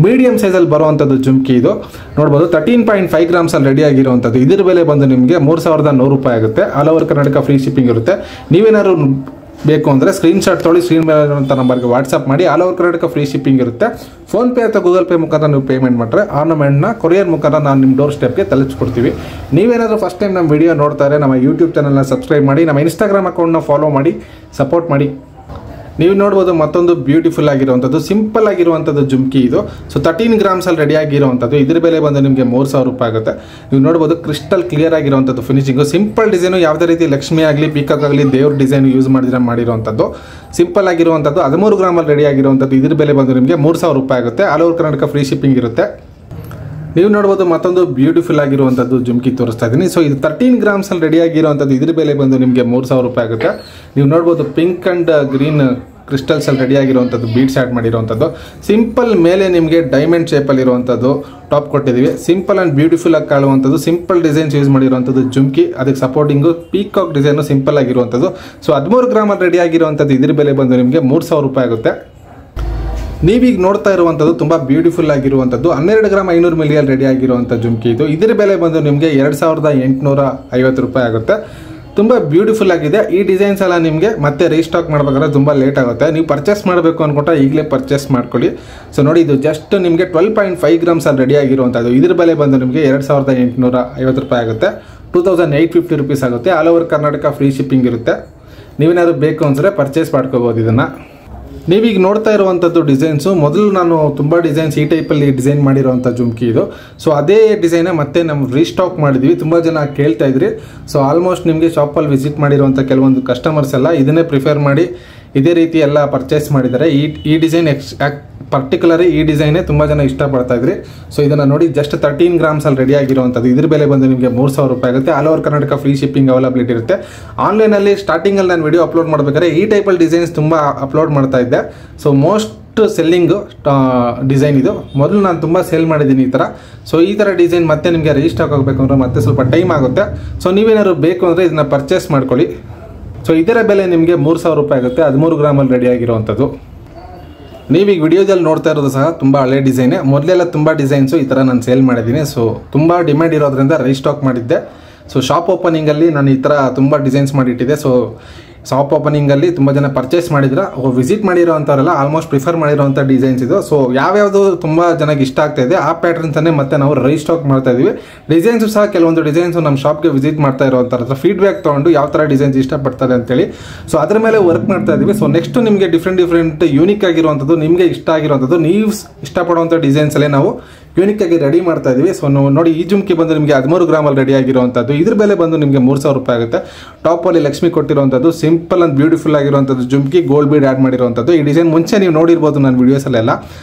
ಮೀಡಿಯಂ ಸೈಜಲ್ಲಿ ಬರುವಂಥದ್ದು ಜುಮ್ಕಿ ಇದು. ನೋಡ್ಬೋದು 13.5 ಗ್ರಾಮ್ಸಲ್ಲಿ ರೆಡಿ ಆಗಿರುವಂಥದ್ದು. ಇದ್ರ ಬೆಲೆ ಬಂದು ನಿಮಗೆ 3100 ರೂಪಾಯಿ ಆಗುತ್ತೆ. All over Karnataka free shipping ಇರುತ್ತೆ. ನೀವೇನಾದ್ರು ಬೇಕು ಅಂದರೆ ಸ್ಕ್ರೀನ್ಶಾಟ್ ತೊಗೊಳ್ಳಿ, ಸ್ಕ್ರೀನ್ ಮೇಲೆ ಇರುವಂಥ ನಂಬರ್ಗೆ ವಾಟ್ಸಪ್ ಮಾಡಿ. All over Karnataka free shipping ಇರುತ್ತೆ. ಫೋನ್ಪೇ ಅಥವಾ ಗೂಗಲ್ ಪೇ ಮುಖಾಂತರ ನೀವು ಪೇಮೆಂಟ್ ಮಾಡಿದ್ರೆ ಆರ್ನಮೆಂಟ್ನ ಕೊರಿಯರ್ ಮುಖಾಂತರ ನಾನು ನಿಮ್ಮ ಡೋರ್ ಸ್ಟೆಪ್ಗೆ ತಲುಪಿಸ್ಕೊಡ್ತೀವಿ. ನೀವೇನಾದರೂ ಫಸ್ಟ್ ಟೈಮ್ ನಮ್ಮ ವಿಡಿಯೋ ನೋಡ್ತಾ ಇದ್ದರೆ ನಮ್ಮ ಯೂಟ್ಯೂಬ್ ಚಾನಲ್ನ ಸಬ್ಸ್ಕ್ರೈಬ್ ಮಾಡಿ, ನಮ್ಮ ಇನ್ಸ್ಟಾಗ್ರಾಮ್ ಅಕೌಂಟ್ನ ಫಾಲೋ ಮಾಡಿ, ಸಪೋರ್ಟ್ ಮಾಡಿ. ನೀವು ನೋಡ್ಬೋದು ಮತ್ತೊಂದು ಬ್ಯೂಟಿಫುಲ್ ಆಗಿರುವಂಥದ್ದು, ಸಿಂಪಲ್ ಆಗಿರುವಂಥದ್ದು ಜುಮ್ಕಿ ಇದು. ಸೊ 13 ಗ್ರಾಮ್ಸಲ್ಲಿ ರೆಡಿ ಆಗಿರುವಂಥದ್ದು. ಇದ್ರ ಬೆಲೆ ಬಂದು ನಿಮಗೆ 3000 ರೂಪಾಯಿ ಆಗುತ್ತೆ. ನೀವು ನೋಡ್ಬೋದು ಕ್ರಿಸ್ಟಲ್ ಕ್ಲಿಯರ್ ಆಗಿರುವಂಥದ್ದು ಫಿನಿಶಿಂಗು. ಸಿಂಪಲ್ ಡಿಸೈನು, ಯಾವುದೇ ರೀತಿ ಲಕ್ಷ್ಮಿ ಆಗಲಿ ಪೀಕಾಕ್ ಆಗಲಿ ದೇವ್ರ ಡಿಸೈನ್ ಯೂಸ್ ಮಾಡಿರುವಂಥದ್ದು. ಸಿಂಪಲ್ ಆಗಿರುವಂಥದ್ದು 13 ಗ್ರಾಮಲ್ಲಿ ರೆಡಿ ಆಗಿರುವಂಥದ್ದು. ಇದ್ರ ಬೆಲೆ ಬಂದು ನಿಮಗೆ 3000 ರೂಪಾಯಿ ಆಗುತ್ತೆ. All over Karnataka free shipping ಇರುತ್ತೆ. ನೀವು ನೋಡ್ಬೋದು ಮತ್ತೊಂದು ಬ್ಯೂಟಿಫುಲ್ ಆಗಿರುವಂಥದ್ದು ಜುಮ್ಕಿ ತೋರಿಸ್ತಾ ಇದ್ದೀನಿ. ಸೊ ಇದು 13 ಗ್ರಾಮ್ಸಲ್ಲಿ ರೆಡಿ ಆಗಿರುವಂಥದ್ದು. ಇದ್ರ ಬೆಲೆ ಬಂದು ನಿಮಗೆ 3000 ರೂಪಾಯಿ ಆಗುತ್ತೆ. ನೀವು ನೋಡ್ಬೋದು ಪಿಂಕ್ ಆ್ಯಂಡ್ ಗ್ರೀನ್ ಕ್ರಿಸ್ಟಲ್ಸಲ್ಲಿ ರೆಡಿ ಆಗಿರುವಂಥದ್ದು, ಬೀಡ್ಸ್ ಆ್ಯಡ್ ಮಾಡಿರುವಂಥದ್ದು. ಸಿಂಪಲ್ ಮೇಲೆ ನಿಮಗೆ ಡೈಮಂಡ್ ಶೇಪಲ್ಲಿರುವಂಥದ್ದು ಟಾಪ್ ಕೊಟ್ಟಿದ್ದೀವಿ. ಸಿಂಪಲ್ ಆ್ಯಂಡ್ ಬ್ಯೂಟಿಫುಲ್ ಆಗಿ ಕಾಣುವಂಥದ್ದು, ಸಿಂಪಲ್ ಡಿಸೈನ್ಸ್ ಯೂಸ್ ಮಾಡಿರುವಂಥದ್ದು ಜುಮ್ಕಿ. ಅದಕ್ಕೆ ಸಪೋರ್ಟಿಂಗು ಪೀಕಾಕ್ ಡಿಸೈನು ಸಿಂಪಲ್ ಆಗಿರುವಂಥದ್ದು. ಸೊ 13 ಗ್ರಾಮಲ್ಲಿ ರೆಡಿ ಆಗಿರುವಂಥದ್ದು. ಇದ್ರ ಬೆಲೆ ಬಂದು ನಿಮಗೆ 3000 ರೂಪಾಯಿ ಆಗುತ್ತೆ. ನೀವೀಗ ನೋಡ್ತಾ ಇರುವಂಥದ್ದು ತುಂಬ ಬ್ಯೂಟಿಫುಲ್ ಆಗಿರುವಂಥದ್ದು 12 ಗ್ರಾಮ್ 500 ಮಿಲಿಯಲ್ಲಿ ರೆಡಿ ಆಗಿರುವಂಥ ಜುಮ್ಕಿ ಇದು. ಇದರ ಬೆಲೆ ಬಂದು ನಿಮಗೆ 2850 ರೂಪಾಯಿ ಆಗುತ್ತೆ. ತುಂಬ ಬ್ಯೂಟಿಫುಲ್ ಆಗಿದೆ. ಈ ಡಿಸೈನ್ಸ್ ಎಲ್ಲ ನಿಮಗೆ ಮತ್ತೆ ರೀಸ್ಟಾಕ್ ಮಾಡಬೇಕಾದ್ರೆ ತುಂಬ ಲೇಟ್ ಆಗುತ್ತೆ. ನೀವು ಪರ್ಚೇಸ್ ಮಾಡಬೇಕು ಅಂದ್ಕೊಂಡ್ರೆ ಈಗಲೇ ಪರ್ಚೇಸ್ ಮಾಡ್ಕೊಳ್ಳಿ. ಸೊ ನೋಡಿ, ಇದು ಜಸ್ಟ್ ನಿಮಗೆ 12.5 ಗ್ರಾಮ್ಸಲ್ಲಿ ರೆಡಿ ಆಗಿರುವಂಥದ್ದು. ಇದ್ರ ಬೆಲೆ ಬಂದು ನಿಮಗೆ 2850 ರೂಪಾಯಿ ಆಗುತ್ತೆ. 2850 ರುಪೀಸ್ ಆಗುತ್ತೆ. All over Karnataka free shipping ಇರುತ್ತೆ. ನೀವೇನಾದ್ರು ಬೇಕು ಅಂದರೆ ಪರ್ಚೇಸ್ ಮಾಡ್ಕೋಬೋದು ಇದನ್ನು. ನೀವೀಗ ನೋಡ್ತಾ ಇರುವಂಥದ್ದು ಡಿಸೈನ್ಸು, ಮೊದಲು ನಾನು ತುಂಬ ಡಿಸೈನ್ಸ್ ಈ ಟೈಪಲ್ಲಿ ಡಿಸೈನ್ ಮಾಡಿರೋವಂಥ ಜುಮ್ಕಿ ಇದು. ಸೊ ಅದೇ ಡಿಸೈನೇ ಮತ್ತೆ ನಾವು ರೀಸ್ಟಾಕ್ ಮಾಡಿದ್ವಿ. ತುಂಬ ಜನ ಕೇಳ್ತಾ ಇದ್ರಿ. ಸೊ ಆಲ್ಮೋಸ್ಟ್ ನಿಮಗೆ ಶಾಪಲ್ಲಿ ವಿಸಿಟ್ ಮಾಡಿರುವಂಥ ಕೆಲವೊಂದು ಕಸ್ಟಮರ್ಸ್ ಎಲ್ಲ ಇದನ್ನೇ ಪ್ರಿಫರ್ ಮಾಡಿ ಇದೇ ರೀತಿ ಎಲ್ಲ ಪರ್ಚೇಸ್ ಮಾಡಿದ್ದಾರೆ. ಈ ಡಿಸೈನ್ ಪರ್ಟಿಕ್ಯುಲರಿ ಈ ಡಿಸೈನೇ ತುಂಬ ಜನ ಇಷ್ಟಪಡ್ತಾ ಇದ್ರಿ. ಸೊ ಇದನ್ನು ನೋಡಿ, ಜಸ್ಟ್ 13 ಗ್ರಾಮ್ಸಲ್ಲಿ ರೆಡಿ ಆಗಿರುವಂಥದ್ದು. ಇದ್ರ ಬೆಲೆ ಬಂದು ನಿಮಗೆ 3000 ರೂಪಾಯಿ ಆಗುತ್ತೆ. All over Karnataka free shipping availability ಇರುತ್ತೆ. ಆನ್ಲೈನಲ್ಲಿ ಸ್ಟಾರ್ಟಿಂಗಲ್ಲಿ ನಾನು ವಿಡಿಯೋ ಅಪ್ಲೋಡ್ ಮಾಡಬೇಕಾದ್ರೆ ಈ ಟೈಪಲ್ಲಿ ಡಿಸೈನ್ಸ್ ತುಂಬ ಅಪ್ಲೋಡ್ ಮಾಡ್ತಾ ಇದ್ದೆ. ಸೊ ಮೋಸ್ಟ್ ಸೆಲ್ಲಿಂಗು ಡಿಸೈನ್ ಇದು. ಮೊದಲು ನಾನು ತುಂಬ ಸೇಲ್ ಮಾಡಿದ್ದೀನಿ ಈ ಥರ. ಸೊ ಈ ಥರ ಡಿಸೈನ್ ಮತ್ತೆ ನಿಮಗೆ ರೀಸ್ಟಾಕ್ ಆಗಬೇಕು ಅಂದರೆ ಮತ್ತೆ ಸ್ವಲ್ಪ ಟೈಮ್ ಆಗುತ್ತೆ. ಸೊ ನೀವೇನಾದ್ರು ಬೇಕು ಅಂದರೆ ಇದನ್ನು ಪರ್ಚೇಸ್ ಮಾಡ್ಕೊಳ್ಳಿ. ಸೊ ಇದರ ಬೆಲೆ ನಿಮಗೆ 3000 ರೂಪಾಯಿ ಆಗುತ್ತೆ. 13 ಗ್ರಾಮಲ್ಲಿ ರೆಡಿ ಆಗಿರುವಂಥದ್ದು. ನೀವೀಗ ವಿಡಿಯೋದಲ್ಲಿ ನೋಡ್ತಾ ಇರೋದು ಸಹ ತುಂಬ ಹಳೆ ಡಿಸೈನೇ. ಮೊದಲೆಲ್ಲ ತುಂಬ ಡಿಸೈನ್ಸು ಈ ಥರ ನಾನು ಸೇಲ್ ಮಾಡಿದ್ದೀನಿ. ಸೊ ತುಂಬ ಡಿಮ್ಯಾಂಡ್ ಇರೋದ್ರಿಂದ ರೀಸ್ಟಾಕ್ ಮಾಡಿದ್ದೆ. ಸೊ ಶಾಪ್ ಓಪನಿಂಗಲ್ಲಿ ನಾನು ಈ ಥರ ತುಂಬ ಡಿಸೈನ್ಸ್ ಮಾಡಿಟ್ಟಿದ್ದೆ. ಸೊ ಶಾಪ್ ಓಪನಿಂಗಲ್ಲಿ ತುಂಬ ಜನ ಪರ್ಚೇಸ್ ಮಾಡಿದ್ರೆ ವಿಸಿಟ್ ಮಾಡಿರೋ ಅಂಥವರೆಲ್ಲ ಆಲ್ಮೋಸ್ಟ್ ಪ್ರಿಫರ್ ಮಾಡಿರೋವಂಥ ಡಿಸೈನ್ಸ್ ಇದು. ಸೊ ಯಾವ್ಯಾವುದು ತುಂಬ ಜನಕ್ಕೆ ಇಷ್ಟ ಆಗ್ತಾ ಇದೆ ಆ ಪ್ಯಾಟರ್ನ್ಸನ್ನೇ ಮತ್ತೆ ನಾವು ರೀಸ್ಟಾಕ್ ಮಾಡ್ತಾ ಇದ್ದೀವಿ. ಡಿಸೈನ್ಸು ಸಹ ಕೆಲವೊಂದು ಡಿಸೈನ್ಸು ನಮ್ಮ ಶಾಪ್ಗೆ ವಿಸಿಟ್ ಮಾಡ್ತಾ ಇರೋವಂಥರ ಫೀಡ್ಬ್ಯಾಕ್ ತೊಗೊಂಡು ಯಾವ ಥರ ಡಿಸೈನ್ಸ್ ಇಷ್ಟಪಡ್ತಾರೆ ಅಂತೇಳಿ ಸೊ ಅದ್ರ ಮೇಲೆ ವರ್ಕ್ ಮಾಡ್ತಾ ಇದ್ದೀವಿ. ಸೊ ನೆಕ್ಸ್ಟ್ ನಿಮಗೆ ಡಿಫ್ರೆಂಟ್ ಯೂನಿಕ್ ಆಗಿರುವಂಥದ್ದು, ನಿಮಗೆ ಇಷ್ಟ ಆಗಿರುವಂಥದ್ದು, ನೀವು ಇಷ್ಟಪಡುವಂಥ ಡಿಸೈನ್ಸಲ್ಲೇ ನಾವು ಯೂನಿಕ್ ಆಗಿ ರೆಡಿ ಮಾಡ್ತಾ ಇದೀವಿ. ಸೊ ನೋಡಿ, ಈ ಜುಮ್ಕಿ ಬಂದು ನಿಮಗೆ 13 ಗ್ರಾಮಲ್ಲಿ ರೆಡಿ ಆಗಿರುವಂಥದ್ದು. ಇದ್ರ ಬೆಲೆ ಬಂದು ನಿಮಗೆ 3000 ರೂಪಾಯಿ ಆಗುತ್ತೆ. ಟಾಪಲ್ಲಿ ಲಕ್ಷ್ಮಿ ಕೊಟ್ಟಿರುವಂಥದ್ದು, ಸಿಂಪಲ್ ಅಂಡ್ ಬ್ಯೂಟಿಫುಲ್ ಆಗಿರುವಂಥದ್ದು ಜುಮ್ಕಿ, ಗೋಲ್ಡ್ ಬೀಡ್ ಆ್ಯಡ್ ಮಾಡಿರುವಂಥದ್ದು. ಈ ಡಿಸೈನ್ ಮುಂಚೆ ನೀವು ನೋಡಿರ್ಬೋದು ನನ್ನ ವಿಡಿಯೋಸಲ್ಲೆಲ್ಲ.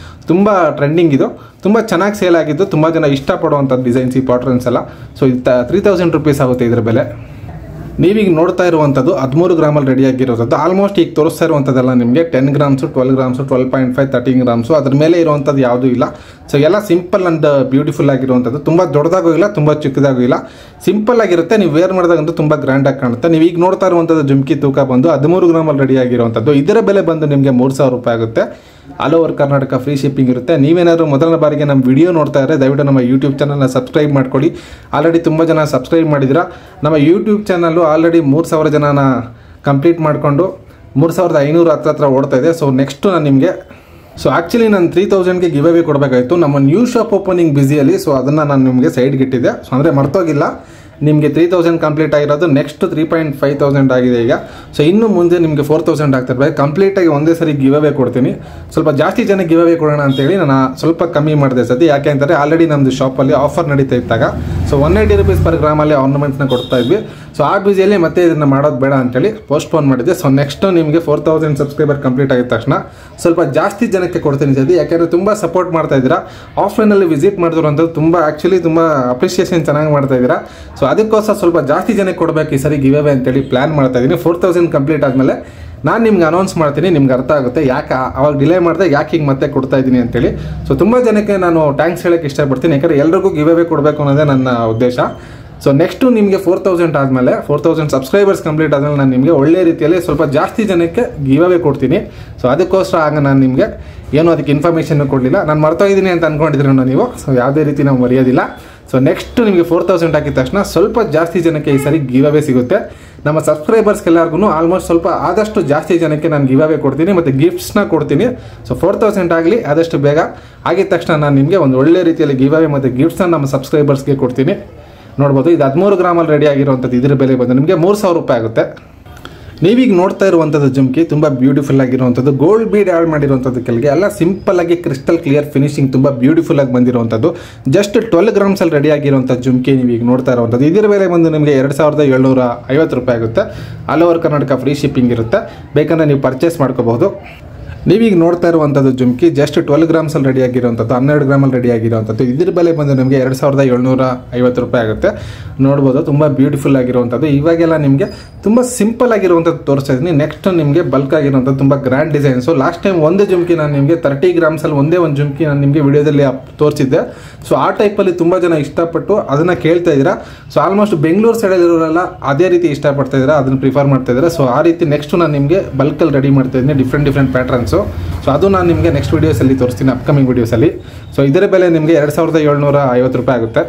ತುಂಬ ಟ್ರೆಂಡಿಂಗ್ ಇದು, ತುಂಬ ಚೆನ್ನಾಗಿ ಸೇಲ್ ಆಗಿದ್ದು, ತುಂಬ ಜನ ಇಷ್ಟಪಡುವಂಥದ್ದು ಡಿಸೈನ್ಸ್ ಈ ಪ್ಯಾಟರ್ನ್ಸ್ ಎಲ್ಲ. ಸೊ ಇದು 3000 ರುಪೀಸ್ ಆಗುತ್ತೆ ಇದ್ರ ಬೆಲೆ. ನೀವೀಗ ನೋಡ್ತಾ ಇರುವಂಥದ್ದು 13 ಗ್ರಾಮಲ್ಲಿ ರೆಡಿ ಆಗಿರೋದು. ಆಲ್ಮೋಸ್ಟ್ ಈಗ ತೋರಿಸ್ತಾ ಇರುವಂಥದ್ದೆಲ್ಲ ನಿಮಗೆ 10 ಗ್ರಾಮ್ಸು, 12 ಗ್ರಾಮ್ಸು, 12.5, 13 ಗ್ರಾಮ್ಸು ಅದ್ರ ಮೇಲೆ ಇರುವಂಥದ್ದು ಯಾವುದೂ ಇಲ್ಲ. ಸೊ ಎಲ್ಲ ಸಿಂಪಲ್ ಆ್ಯಂಡ್ ಬ್ಯೂಟಿಫುಲ್ ಆಗಿರುವಂಥದ್ದು. ತುಂಬ ದೊಡ್ಡದಾಗೂ ಇಲ್ಲ, ತುಂಬ ಚಿಕ್ಕದಾಗೂ ಇಲ್ಲ, ಸಿಂಪಲ್ ಆಗಿರುತ್ತೆ. ನೀವು ವೇರ್ ಮಾಡಿದಾಗಂತೂ ತುಂಬ ಗ್ರ್ಯಾಂಡಾಗಿ ಕಾಣುತ್ತೆ. ನೀವು ಈಗ ನೋಡ್ತಾ ಇರುವಂಥದ್ದು ಜುಮ್ಕಿ ತೂಕ ಬಂದು 13 ಗ್ರಾಮಲ್ಲಿ ರೆಡಿ ಆಗಿರುವಂಥದ್ದು. ಇದರ ಬೆಲೆ ಬಂದು ನಿಮಗೆ 3000 ರೂಪಾಯಿ ಆಗುತ್ತೆ. All over Karnataka free shipping ಇರುತ್ತೆ. ನೀವೇನಾದರೂ ಮೊದಲನೇ ಬಾರಿಗೆ ನಮ್ಮ ವಿಡಿಯೋ ನೋಡ್ತಾ ಇದ್ದರೆ ದಯವಿಟ್ಟು ನಮ್ಮ ಯೂಟ್ಯೂಬ್ ಚಾನಲ್ನ ಸಬ್ಸ್ಕ್ರೈಬ್ ಮಾಡ್ಕೊಳ್ಳಿ. ಆಲ್ರೆಡಿ ತುಂಬ ಜನ ಸಬ್ಸ್ಕ್ರೈಬ್ ಮಾಡಿದ್ದೀರಾ. ನಮ್ಮ ಯೂಟ್ಯೂಬ್ ಚಾನಲ್ಲು ಆಲ್ರೆಡಿ 3000 ಜನನ ಕಂಪ್ಲೀಟ್ ಮಾಡಿಕೊಂಡು 3500 ಹತ್ರ ಓಡ್ತಾ ಇದೆ. ಸೊ ನೆಕ್ಸ್ಟು ನಾನು ನಿಮಗೆ ಆ್ಯಕ್ಚುಲಿ ನಾನು 3000ಗೆ ಗಿವ್ ಅವೇ ಕೊಡಬೇಕಾಯಿತು ನಮ್ಮ ನ್ಯೂ ಶಾಪ್ ಓಪನಿಂಗ್ ಬ್ಯುಸಿಯಲ್ಲಿ. ಸೊ ಅದನ್ನು ನಾನು ನಿಮಗೆ ಸೈಡ್ಗೆ ಇಟ್ಟಿದ್ದೆ. ಸೊ ಅಂದರೆ ಮರ್ತೋಗಿಲ್ಲ, ನಿಮಗೆ 3000 ಕಂಪ್ಲೀಟ್ ಆಗಿರೋದು. ನೆಕ್ಸ್ಟ್ 3,500 ಆಗಿದೆ ಈಗ. ಸೊ ಇನ್ನು ಮುಂದೆ ನಿಮಗೆ 4000 ಆಗ್ತಿರ್ಬೇಕು. ಕಂಪ್ಲೀಟಾಗಿ ಒಂದೇ ಸರಿ ಗಿವ್ ಅವೇ ಕೊಡ್ತೀನಿ. ಸ್ವಲ್ಪ ಜಾಸ್ತಿ ಜನ ಗಿವ್ ಅವೇ ಕೊಡೋಣ ಅಂತೇಳಿ ನಾನು ಸ್ವಲ್ಪ ಕಮ್ಮಿ ಮಾಡಿದೆ ಸತಿ. ಯಾಕೆ ಅಂತಾರೆ ಆಲ್ರೆಡಿ ನಮ್ಮದು ಶಾಪಲ್ಲಿ ಆಫರ್ ನಡೀತಾ ಇದ್ದಾಗ ಸೊ 180 ರುಪೀಸ್ ಪರ್ ಗ್ರಾಮಲ್ಲಿ ಆರ್ನಮೆಂಟ್ಸ್ನ ಕೊಡ್ತಾ ಇದ್ವಿ. ಸೊ ಆ ಬ್ಯುಸಿಯಲ್ಲಿ ಮತ್ತೆ ಇದನ್ನು ಮಾಡೋದು ಬೇಡ ಅಂತೇಳಿ ಪೋಸ್ಟ್ಪೋನ್ ಮಾಡಿದ್ದೆ. ಸೊ ನೆಕ್ಸ್ಟ್ ನಿಮಗೆ 4000 ಸಬ್ಸ್ಕ್ರೈಬರ್ ಕಂಪ್ಲೀಟ್ ಆಗಿದ ತಕ್ಷಣ ಸ್ವಲ್ಪ ಜಾಸ್ತಿ ಜನಕ್ಕೆ ಕೊಡ್ತೀನಿ ಸತಿ. ಯಾಕೆಂದರೆ ತುಂಬ ಸಪೋರ್ಟ್ ಮಾಡ್ತಾ ಇದ್ದೀರಾ. ಆಫ್ಲೈನಲ್ಲಿ ವಿಸಿಟ್ ಮಾಡಿದ್ರು ತುಂಬ ಆ್ಯಕ್ಚುಲಿ ತುಂಬ ಅಪ್ರಿಷಿಯೇಷನ್ ಚೆನ್ನಾಗಿ ಮಾಡ್ತಾ ಇದ್ದೀರಾ. ಸೊ ಅದಕ್ಕೋಸ್ಕರ ಸ್ವಲ್ಪ ಜಾಸ್ತಿ ಜನಕ್ಕೆ ಕೊಡಬೇಕು ಈ ಸರಿ ಗಿವ್ ಅವೇ ಅಂತೇಳಿ ಪ್ಲಾನ್ ಮಾಡ್ತಾ ಇದ್ದೀನಿ. 4000 ಕಂಪ್ಲೀಟ್ ಆದಮೇಲೆ ನಾನು ನಿಮ್ಗೆ ಅನೌನ್ಸ್ ಮಾಡ್ತೀನಿ, ನಿಮ್ಗೆ ಅರ್ಥ ಆಗುತ್ತೆ ಯಾಕೆ ಅವಾಗ ಡಿಲೇ ಮಾಡಿದೆ, ಯಾಕೆ ಹಿಂಗೆ ಮತ್ತೆ ಕೊಡ್ತಾ ಇದ್ದೀನಿ ಅಂತೇಳಿ. ಸೊ ತುಂಬ ಜನಕ್ಕೆ ನಾನು ಥ್ಯಾಂಕ್ಸ್ ಹೇಳೋಕ್ಕೆ ಇಷ್ಟಪಡ್ತೀನಿ, ಯಾಕಂದರೆ ಎಲ್ರಿಗೂ ಗಿವ್ ಅವೇ ಕೊಡಬೇಕು ಅನ್ನೋದೇ ನನ್ನ ಉದ್ದೇಶ. ಸೊ ನೆಕ್ಸ್ಟು ನಿಮಗೆ 4000 ಆದಮೇಲೆ 4000 ಸಬ್ಸ್ಕ್ರೈಬರ್ಸ್ ಕಂಪ್ಲೀಟ್ ಆದಮೇಲೆ ನಾನು ನಿಮಗೆ ಒಳ್ಳೆ ರೀತಿಯಲ್ಲಿ ಸ್ವಲ್ಪ ಜಾಸ್ತಿ ಜನಕ್ಕೆ ಗಿವ್ ಅವೇ ಕೊಡ್ತೀನಿ. ಸೊ ಅದಕ್ಕೋಸ್ಕರ ಆಗ ನಾನು ನಿಮಗೆ ಏನೂ ಅದಕ್ಕೆ ಇನ್ಫಾರ್ಮೇಷನ್ನು ಕೊಡಲಿಲ್ಲ, ನಾನು ಮರ್ತೋಗಿದ್ದೀನಿ ಅಂತ ಅಂದ್ಕೊಂಡಿದ್ರೆ ನೀವು. ಸೊ ಯಾವುದೇ ರೀತಿ ನಾವು ಮರೆಯೋದಿಲ್ಲ. ಸೊ ನೆಕ್ಸ್ಟ್ ನಿಮಗೆ 4000 ಹಾಕಿದ ತಕ್ಷಣ ಸ್ವಲ್ಪ ಜಾಸ್ತಿ ಜನಕ್ಕೆ ಈ ಸರಿ ಗಿವ್ ಅವೇ ಸಿಗುತ್ತೆ. ನಮ್ಮ ಸಬ್ಸ್ಕ್ರೈಬರ್ಸ್ಗೆಲ್ಲರಿಗೂ ಆಲ್ಮೋಸ್ಟ್ ಸ್ವಲ್ಪ ಆದಷ್ಟು ಜಾಸ್ತಿ ಜನಕ್ಕೆ ನಾನು ಗಿವ್ ಅವೇ ಕೊಡ್ತೀನಿ ಮತ್ತು ಗಿಫ್ಟ್ಸ್ನ ಕೊಡ್ತೀನಿ. ಸೊ 4000 ಆಗಲಿ ಆದಷ್ಟು ಬೇಗ ಆಗಿದ ತಕ್ಷಣ ನಾನು ನಿಮಗೆ ಒಂದು ಒಳ್ಳೆ ರೀತಿಯಲ್ಲಿ ಗಿವ್ ಅವೇ ಮತ್ತು ಗಿಫ್ಟ್ಸ್ನ ನಮ್ಮ ಸಬ್ಸ್ಕ್ರೈಬರ್ಸ್ಗೆ ಕೊಡ್ತೀನಿ. ನೋಡ್ಬೋದು, ಇದು 13 ಗ್ರಾಮಲ್ಲಿ ರೆಡಿ ಆಗಿರುವಂಥದ್ದು. ಇದರ ಬೆಲೆ ಬಂದು ನಿಮಗೆ 3000 ರೂಪಾಯಿ ಆಗುತ್ತೆ. ನೀವೀಗ ನೋಡ್ತಾ ಇರುವಂಥದ್ದು ಜುಮ್ಕಿ ತುಂಬ ಬ್ಯೂಟಿಫುಲ್ ಆಗಿರುವಂಥದ್ದು, ಗೋಲ್ಡ್ ಬೀಡ್ ಆ್ಯಡ್ ಮಾಡಿರುವಂಥದ್ದು. ಕೆಳಗೆ ಎಲ್ಲ ಸಿಂಪಲ್ ಆಗಿ ಕ್ರಿಸ್ಟಲ್ ಕ್ಲಿಯರ್ ಫಿನಿಶಿಂಗ್ ತುಂಬ ಬ್ಯೂಟಿಫುಲ್ ಆಗಿ ಬಂದಿರುವಂಥದ್ದು. ಜಸ್ಟ್ 12 ಗ್ರಾಮ್ಸಲ್ಲಿ ರೆಡಿ ಆಗಿರುವಂಥ ಜುಮ್ಕಿ ನೀವೀಗ ನೋಡ್ತಾ ಇರುವಂಥದ್ದು. ಇದರ ಬೆಲೆ ಬಂದು ನಿಮಗೆ 2750 ರೂಪಾಯಿ ಆಗುತ್ತೆ. All over Karnataka free shipping ಇರುತ್ತೆ, ಬೇಕಂದರೆ ನೀವು ಪರ್ಚೇಸ್ ಮಾಡ್ಕೋಬಹುದು. ನೀವೀಗ ನೋಡ್ತಾ ಇರುವಂಥದ್ದು ಜುಮ್ಕಿ ಜಸ್ಟ್ 12 ಗ್ರಾಮ್ಸಲ್ಲಿ ರೆಡಿ ಆಗಿರುವಂಥದ್ದು, 12 ಗ್ರಾಮಲ್ಲಿ ರೆಡಿ ಆಗಿರುವಂಥದ್ದು. ಇದ್ರ ಬೆಲೆ ಬಂದು ನಿಮಗೆ 2750 ರೂಪಾಯಿ ಆಗುತ್ತೆ. ನೋಡ್ಬೋದು, ತುಂಬ ಬ್ಯೂಟಿಫುಲ್ ಆಗಿರುವಂಥದ್ದು. ಇವಾಗೆಲ್ಲ ನಿಮಗೆ ತುಂಬ ಸಿಂಪಲ್ ಆಗಿರುವಂಥದ್ದು ತೋರಿಸ್ತಾ ಇದ್ದೀನಿ. ನೆಕ್ಸ್ಟ್ ನಿಮಗೆ ಬಲ್ಕ್ ಆಗಿರುವಂಥದ್ದು ತುಂಬ ಗ್ರ್ಯಾಂಡ್ ಡಿಸೈನ್ಸು. ಲಾಸ್ಟ್ ಟೈಮ್ ಒಂದು ಜುಮ್ಕಿ ನಾನು ನಿಮಗೆ 30 ಗ್ರಾಮ್ಸಲ್ಲಿ ಒಂದೇ ಒಂದು ಜುಮ್ಕಿ ನಾನು ನಿಮಗೆ ವಿಡಿಯೋದಲ್ಲಿ ತೋರಿಸಿದ್ದೆ. ಸೊ ಆ ಟೈಪಲ್ಲಿ ತುಂಬ ಜನ ಇಷ್ಟಪಟ್ಟು ಅದನ್ನು ಕೇಳ್ತಾ ಇದ್ದೀರಾ. ಸೊ ಆಲ್ಮೋಸ್ಟ್ ಬೆಂಗಳೂರು ಸೈಡಲ್ಲಿರೋರೆಲ್ಲ ಅದೇ ರೀತಿ ಇಷ್ಟಪಡ್ತಾ ಇದ್ದೀರಾ, ಅದನ್ನು ಪ್ರಿಫರ್ ಮಾಡ್ತಾ ಇದ್ದಾರೆ. ಸೊ ಆ ರೀತಿ ನೆಕ್ಸ್ಟ್ ನಾನು ನಿಮಗೆ ಬಲ್ಕಲ್ಲಿ ರೆಡಿ ಮಾಡ್ತಾ ಇದ್ದೀನಿ, ಡಿಫ್ರೆಂಟ್ ಪ್ಯಾಟ್ರನ್ಸ್. ಸೊ ಅದು ನಾನು ನಿಮಗೆ ನೆಕ್ಸ್ಟ್ ವೀಡಿಯೋಸಲ್ಲಿ ತೋರಿಸ್ತೀನಿ, ಅಪ್ಕಮಿಂಗ್ ವೀಡಿಯೋಸಲ್ಲಿ. ಸೊ ಇದರ ಬೆಲೆ ನಿಮಗೆ 2750 ರೂಪಾಯಿ ಆಗುತ್ತೆ.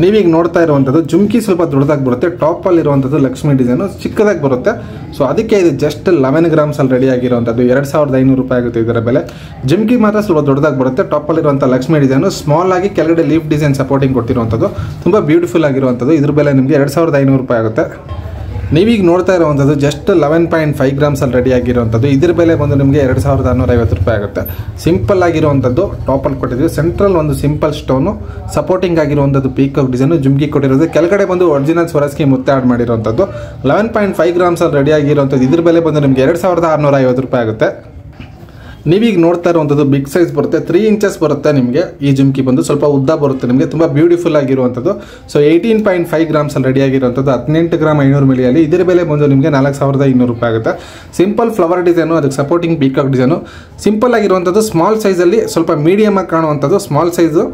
ನೀವೀಗ ನೋಡ್ತಾ ಇರುವಂಥದ್ದು ಜುಮ್ಕಿ ಸ್ವಲ್ಪ ದೊಡ್ಡದಾಗಿ ಬರುತ್ತೆ, ಟಾಪಲ್ಲಿ ಇರುವಂಥದ್ದು ಲಕ್ಷ್ಮಿ ಡಿಸೈನು ಚಿಕ್ಕದಾಗಿ ಬರುತ್ತೆ. ಸೊ ಅದಕ್ಕೆ ಇದು ಜಸ್ಟ್ 11 ಗ್ರಾಮ್ಸಲ್ಲಿ ರೆಡಿ ಆಗಿರುವಂಥದ್ದು 2500 ರೂಪಾಯಿ ಆಗುತ್ತೆ ಇದರ ಬೆಲೆ. ಜುಮ್ಕಿ ಮಾತ್ರ ಸ್ವಲ್ಪ ದೊಡ್ಡದಾಗಿ ಬರುತ್ತೆ, ಟಾಪಲ್ಲಿರುವಂಥ ಲಕ್ಷ್ಮಿ ಡಿಸೈನು ಸ್ಮಾಲ್ ಆಗಿ ಕೆಳಗಡೆ ಲೀಫ್ ಡಿಸೈನ್ ಸಪೋರ್ಟಿಂಗ್ ಕೊಟ್ಟಿರುವಂಥದ್ದು, ತುಂಬ ಬ್ಯೂಟಿಫುಲ್ ಆಗಿರುವಂಥದ್ದು. ಇದ್ರ ಬೆಲೆ ನಿಮಗೆ 2500 ರೂಪಾಯಿ ಆಗುತ್ತೆ. ನೀವೀಗ ನೋಡ್ತಾ ಇರುವಂಥದ್ದು ಜಸ್ಟ್ 11.5 ಗ್ರಾಮ್ಸಲ್ಲಿ ರೆಡಿ ಆಗಿರುವಂಥದ್ದು. ಇದರ ಬೆಲೆ ಬಂದು ನಿಮಗೆ 2650 ರೂಪಾಯಿ ಆಗುತ್ತೆ. ಸಿಂಪಲ್ ಆಗಿರುವಂಥದ್ದು ಟಾಪಲ್ಲಿ ಕೊಟ್ಟಿದ್ದೀವಿ, ಸೆಂಟ್ರಲ್ ಒಂದು ಸಿಂಪಲ್ ಸ್ಟೋನು ಸಪೋರ್ಟಿಂಗ್ ಆಗಿರುವಂಥದ್ದು ಪೀಕಾಕ್ ಡಿಸೈನು ಜುಮ್ಕಿ ಕೊಟ್ಟಿರೋದು. ಕೆಳಗಡೆ ಬಂದು ಒರಿಜಿನಲ್ ಸ್ವರಸ್ಕಿ ಮುತ್ತೆ ಆಡ್ ಮಾಡಿರುವಂಥದ್ದು 11.5 ಗ್ರಾಮ್ಸಲ್ಲಿ ರೆಡಿ ಆಗಿರುವಂಥದ್ದು. ಇದ್ರ ಬೆಲೆ ಬಂದು ನಿಮಗೆ 2650 ರೂಪಾಯಿ ಆಗುತ್ತೆ. ನೀವೀಗ ನೋಡ್ತಾ ಇರುವಂಥದ್ದು ಬಿಗ್ ಸೈಜ್ ಬರುತ್ತೆ, 3 ಇಂಚಸ್ ಬರುತ್ತೆ ನಿಮಗೆ. ಈ ಜುಮ್ಕಿ ಬಂದು ಸ್ವಲ್ಪ ಉದ್ದ ಬರುತ್ತೆ ನಿಮಗೆ, ತುಂಬ ಬ್ಯೂಟಿಫುಲ್ ಆಗಿರುವಂಥದ್ದು. ಸೊ 18.5 ಗ್ರಾಮ್ಸಲ್ಲಿ ರೆಡಿ ಆಗಿರುವಂಥದ್ದು 18 ಗ್ರಾಮ್ 500 ಮಿಲಿಯಲ್ಲಿ. ಇದರ ಬೆಲೆ ಬಂದು ನಿಮಗೆ 4200 ರೂಪಾಯಿ ಆಗುತ್ತೆ. ಸಿಂಪಲ್ ಫ್ಲವರ್ ಡಿಸೈನು, ಅದಕ್ಕೆ ಸಪೋರ್ಟಿಂಗ್ ಪೀಕಾಕ್ ಡಿಸೈನು ಸಿಂಪಲ್ ಆಗಿರುವಂಥದ್ದು. ಸ್ಮಾಲ್ ಸೈಜಲ್ಲಿ ಸ್ವಲ್ಪ ಮೀಡಿಯಮ್ ಆಗಿ ಕಾಣುವಂಥದ್ದು ಸ್ಮಾಲ್ ಸೈಜು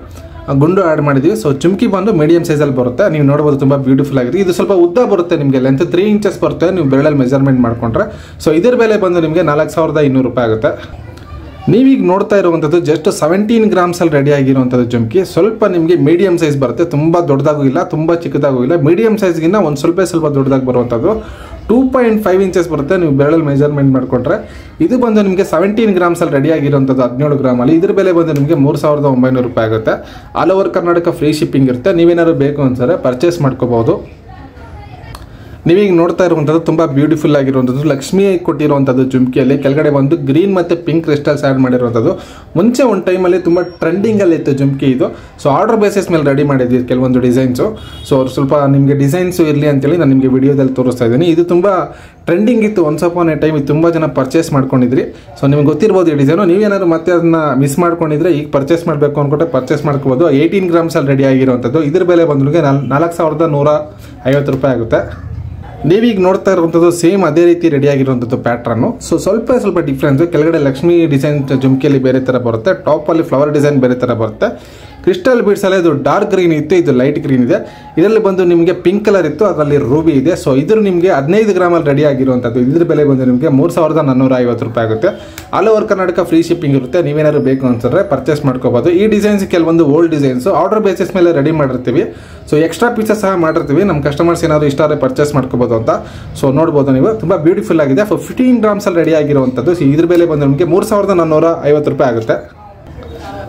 ಗುಂಡು ಆ್ಯಡ್ ಮಾಡಿದ್ದೀವಿ. ಸೊ ಜುಮ್ಕಿ ಬಂದು ಮೀಡಿಯಂ ಸೈಜಲ್ಲಿ ಬರುತ್ತೆ, ನೀವು ನೋಡ್ಬೋದು ತುಂಬ ಬ್ಯೂಟಿಫುಲ್ ಆಗಿದೆ. ಇದು ಸ್ವಲ್ಪ ಉದ್ದ ಬರುತ್ತೆ ನಿಮಗೆ, ಲೆಂತ್ 3 ಇಂಚಸ್ ಬರುತ್ತೆ ನೀವು ಬೆರಳಲ್ಲಿ ಮೆಜರ್ಮೆಂಟ್ ಮಾಡಿಕೊಂಡ್ರೆ. ಸೊ ಇದರ ಬೆಲೆ ಬಂದು ನಿಮಗೆ 4200 ರೂಪಾಯಿ ಆಗುತ್ತೆ. ನೀವೀಗ ನೋಡ್ತಾ ಇರುವಂಥದ್ದು ಜಸ್ಟ್ 17 ಗ್ರಾಮ್ಸಲ್ಲಿ ರೆಡಿ ಆಗಿರುವಂಥದ್ದು ಜುಮ್ಕಿ. ಸ್ವಲ್ಪ ನಿಮಗೆ ಮೀಡಿಯಂ ಸೈಜ್ ಬರುತ್ತೆ, ತುಂಬ ದೊಡ್ಡದಾಗೂ ಇಲ್ಲ ತುಂಬ ಚಿಕ್ಕದಾಗೂ ಇಲ್ಲ, ಮೀಡಿಯಂ ಸೈಜ್ಗಿಂತ ಒಂದು ಸ್ವಲ್ಪ ದೊಡ್ಡದಾಗಿ ಬರುವಂಥದ್ದು. 2.5 ಇಂಚಸ್ ಬರುತ್ತೆ ನೀವು ಬೆರಳಲ್ಲಿ ಮೆಜರ್ಮೆಂಟ್ ಮಾಡಿಕೊಂಡ್ರೆ. ಇದು ಬಂದು ನಿಮಗೆ 17 ಗ್ರಾಮ್ಸಲ್ಲಿ ರೆಡಿ ಆಗಿರುವಂಥದ್ದು 17 ಗ್ರಾಮಲ್ಲಿ. ಇದ್ರ ಬೆಲೆ ಬಂದು ನಿಮಗೆ 3900 ರೂಪಾಯಿ ಆಗುತ್ತೆ. All over Karnataka free shipping ಇರುತ್ತೆ, ನೀವೇನಾದ್ರು ಬೇಕು ಅನ್ಸರೆ ಪರ್ಚೇಸ್ ಮಾಡ್ಕೋಬಹುದು. ನೀವೀಗ ನೋಡ್ತಾ ಇರುವಂಥದ್ದು ತುಂಬ ಬ್ಯೂಟಿಫುಲ್ ಆಗಿರುವಂಥದ್ದು ಲಕ್ಷ್ಮಿ ಕೊಟ್ಟಿರುವಂಥದ್ದು ಜುಮ್ಕಿಯಲ್ಲಿ. ಕೆಳಗಡೆ ಒಂದು ಗ್ರೀನ್ ಮತ್ತು ಪಿಂಕ್ ಕ್ರಿಸ್ಟಲ್ಸ್ ಆ್ಯಡ್ ಮಾಡಿರುವಂಥದ್ದು. ಮುಂಚೆ ಒಂದು ಟೈಮಲ್ಲಿ ತುಂಬ ಟ್ರೆಂಡಿಂಗಲ್ಲಿ ಇತ್ತು ಜುಮ್ಕಿ ಇದು. ಸೊ ಆರ್ಡರ್ ಬೇಸಿಸ್ ಮೇಲೆ ರೆಡಿ ಮಾಡಿದ್ದೀವಿ ಕೆಲವೊಂದು ಡಿಸೈನ್ಸು. ಸೊ ಅವ್ರು ಸ್ವಲ್ಪ ನಿಮಗೆ ಡಿಸೈನ್ಸು ಇರಲಿ ಅಂತೇಳಿ ನಾನು ನಿಮಗೆ ವಿಡಿಯೋದಲ್ಲಿ ತೋರಿಸ್ತಾ ಇದ್ದೀನಿ. ಇದು ತುಂಬ ಟ್ರೆಂಡಿಂಗ್ ಇತ್ತು, ಒನ್ಸ್ ಅಪಾನ್ ಎ ಟೈಮ್ ಇದು ತುಂಬ ಜನ ಪರ್ಚೇಸ್ ಮಾಡ್ಕೊಂಡಿದ್ರಿ. ಸೊ ನಿಮ್ಗೆ ಗೊತ್ತಿರ್ಬೋದು ಈ ಡಿಸೈನು. ನೀವೇನಾದ್ರು ಮತ್ತೆ ಅದನ್ನ ಮಿಸ್ ಮಾಡ್ಕೊಂಡಿದ್ರೆ ಈಗ ಪರ್ಚೇಸ್ ಮಾಡಬೇಕು ಅಂದ್ಕೊಂಡ್ರೆ ಪರ್ಚೇಸ್ ಮಾಡ್ಕೋಬೋದು. 18 ಗ್ರಾಮ್ಸಲ್ಲಿ ರೆಡಿ ಆಗಿರುವಂಥದ್ದು. ಇದ್ರ ಬೆಲೆ ಬಂದ್ರಿಗೆ 4150 ರೂಪಾಯಿ ಆಗುತ್ತೆ. ನೀವೀಗ ನೋಡ್ತಾ ಇರುವಂಥದ್ದು ಸೇಮ್ ಅದೇ ರೀತಿ ರೆಡಿ ಆಗಿರುವಂಥದ್ದು ಪ್ಯಾಟ್ರನ್ನು. ಸೊ ಸ್ವಲ್ಪ ಡಿಫ್ರೆನ್ಸು. ಕೆಳಗಡೆ ಲಕ್ಷ್ಮಿ ಡಿಸೈನ್ ಜುಮ್ಕಿಯಲ್ಲಿ ಬೇರೆ ಥರ ಬರುತ್ತೆ, ಟಾಪಲ್ಲಿ ಫ್ಲವರ್ ಡಿಸೈನ್ ಬೇರೆ ಥರ ಬರುತ್ತೆ. ಕ್ರಿಸ್ಟಲ್ ಬೀಡ್ಸಲ್ಲಿ ಇದು ಡಾರ್ಕ್ ಗ್ರೀನ್ ಇತ್ತು, ಇದು ಲೈಟ್ ಗ್ರೀನ್ ಇದೆ. ಇದರಲ್ಲಿ ಬಂದು ನಿಮಗೆ ಪಿಂಕ್ ಕಲರ್ ಇತ್ತು, ಅದರಲ್ಲಿ ರೂಬಿ ಇದೆ. ಸೊ ಇದ್ರ ನಿಮಗೆ 15 ಗ್ರಾಮಲ್ಲಿ ರೆಡಿ ಆಗಿರುವಂಥದ್ದು. ಇದ್ರ ಬೆಲೆ ಬಂದು ನಿಮಗೆ 3450 ರೂಪಾಯಿ ಆಗುತ್ತೆ. All over Karnataka free shipping ಇರುತ್ತೆ, ನೀವೇನಾದ್ರು ಬೇಕು ಅನ್ಸಿದ್ರೆ ಪರ್ಚೇಸ್ ಮಾಡ್ಕೋಬೋದು. ಈ ಡಿಸೈನ್ಸ್ ಕೆಲವೊಂದು ಓಲ್ಡ್ ಡಿಸೈನ್ಸು ಆರ್ಡರ್ ಬೇಸಿಸ್ ಮೇಲೆ ರೆಡಿ ಮಾಡಿರ್ತೀವಿ. ಸೊ ಎಕ್ಸ್ಟ್ರಾ ಪೀಸಸ್ ಸಹ ಮಾಡಿರ್ತೀವಿ, ನಮ್ಮ ಕಸ್ಟಮರ್ಸ್ ಏನಾದ್ರು ಇಷ್ಟ ಆದರೆ ಪರ್ಚೇಸ್ ಮಾಡ್ಕೋಬೋದು ಅಂತ. ಸೊ ನೋಡ್ಬೋದು ನೀವು, ತುಂಬ ಬ್ಯೂಟಿಫುಲ್ ಆಗಿದೆ. 15 ಗ್ರಾಮ್ಸಲ್ಲಿ ರೆಡಿ ಆಗಿರುವಂಥದ್ದು. ಸೊ ಇದ್ರ ಬೆಲೆ ಬಂದು ನಿಮಗೆ 3450 ರೂಪಾಯಿ ಆಗುತ್ತೆ.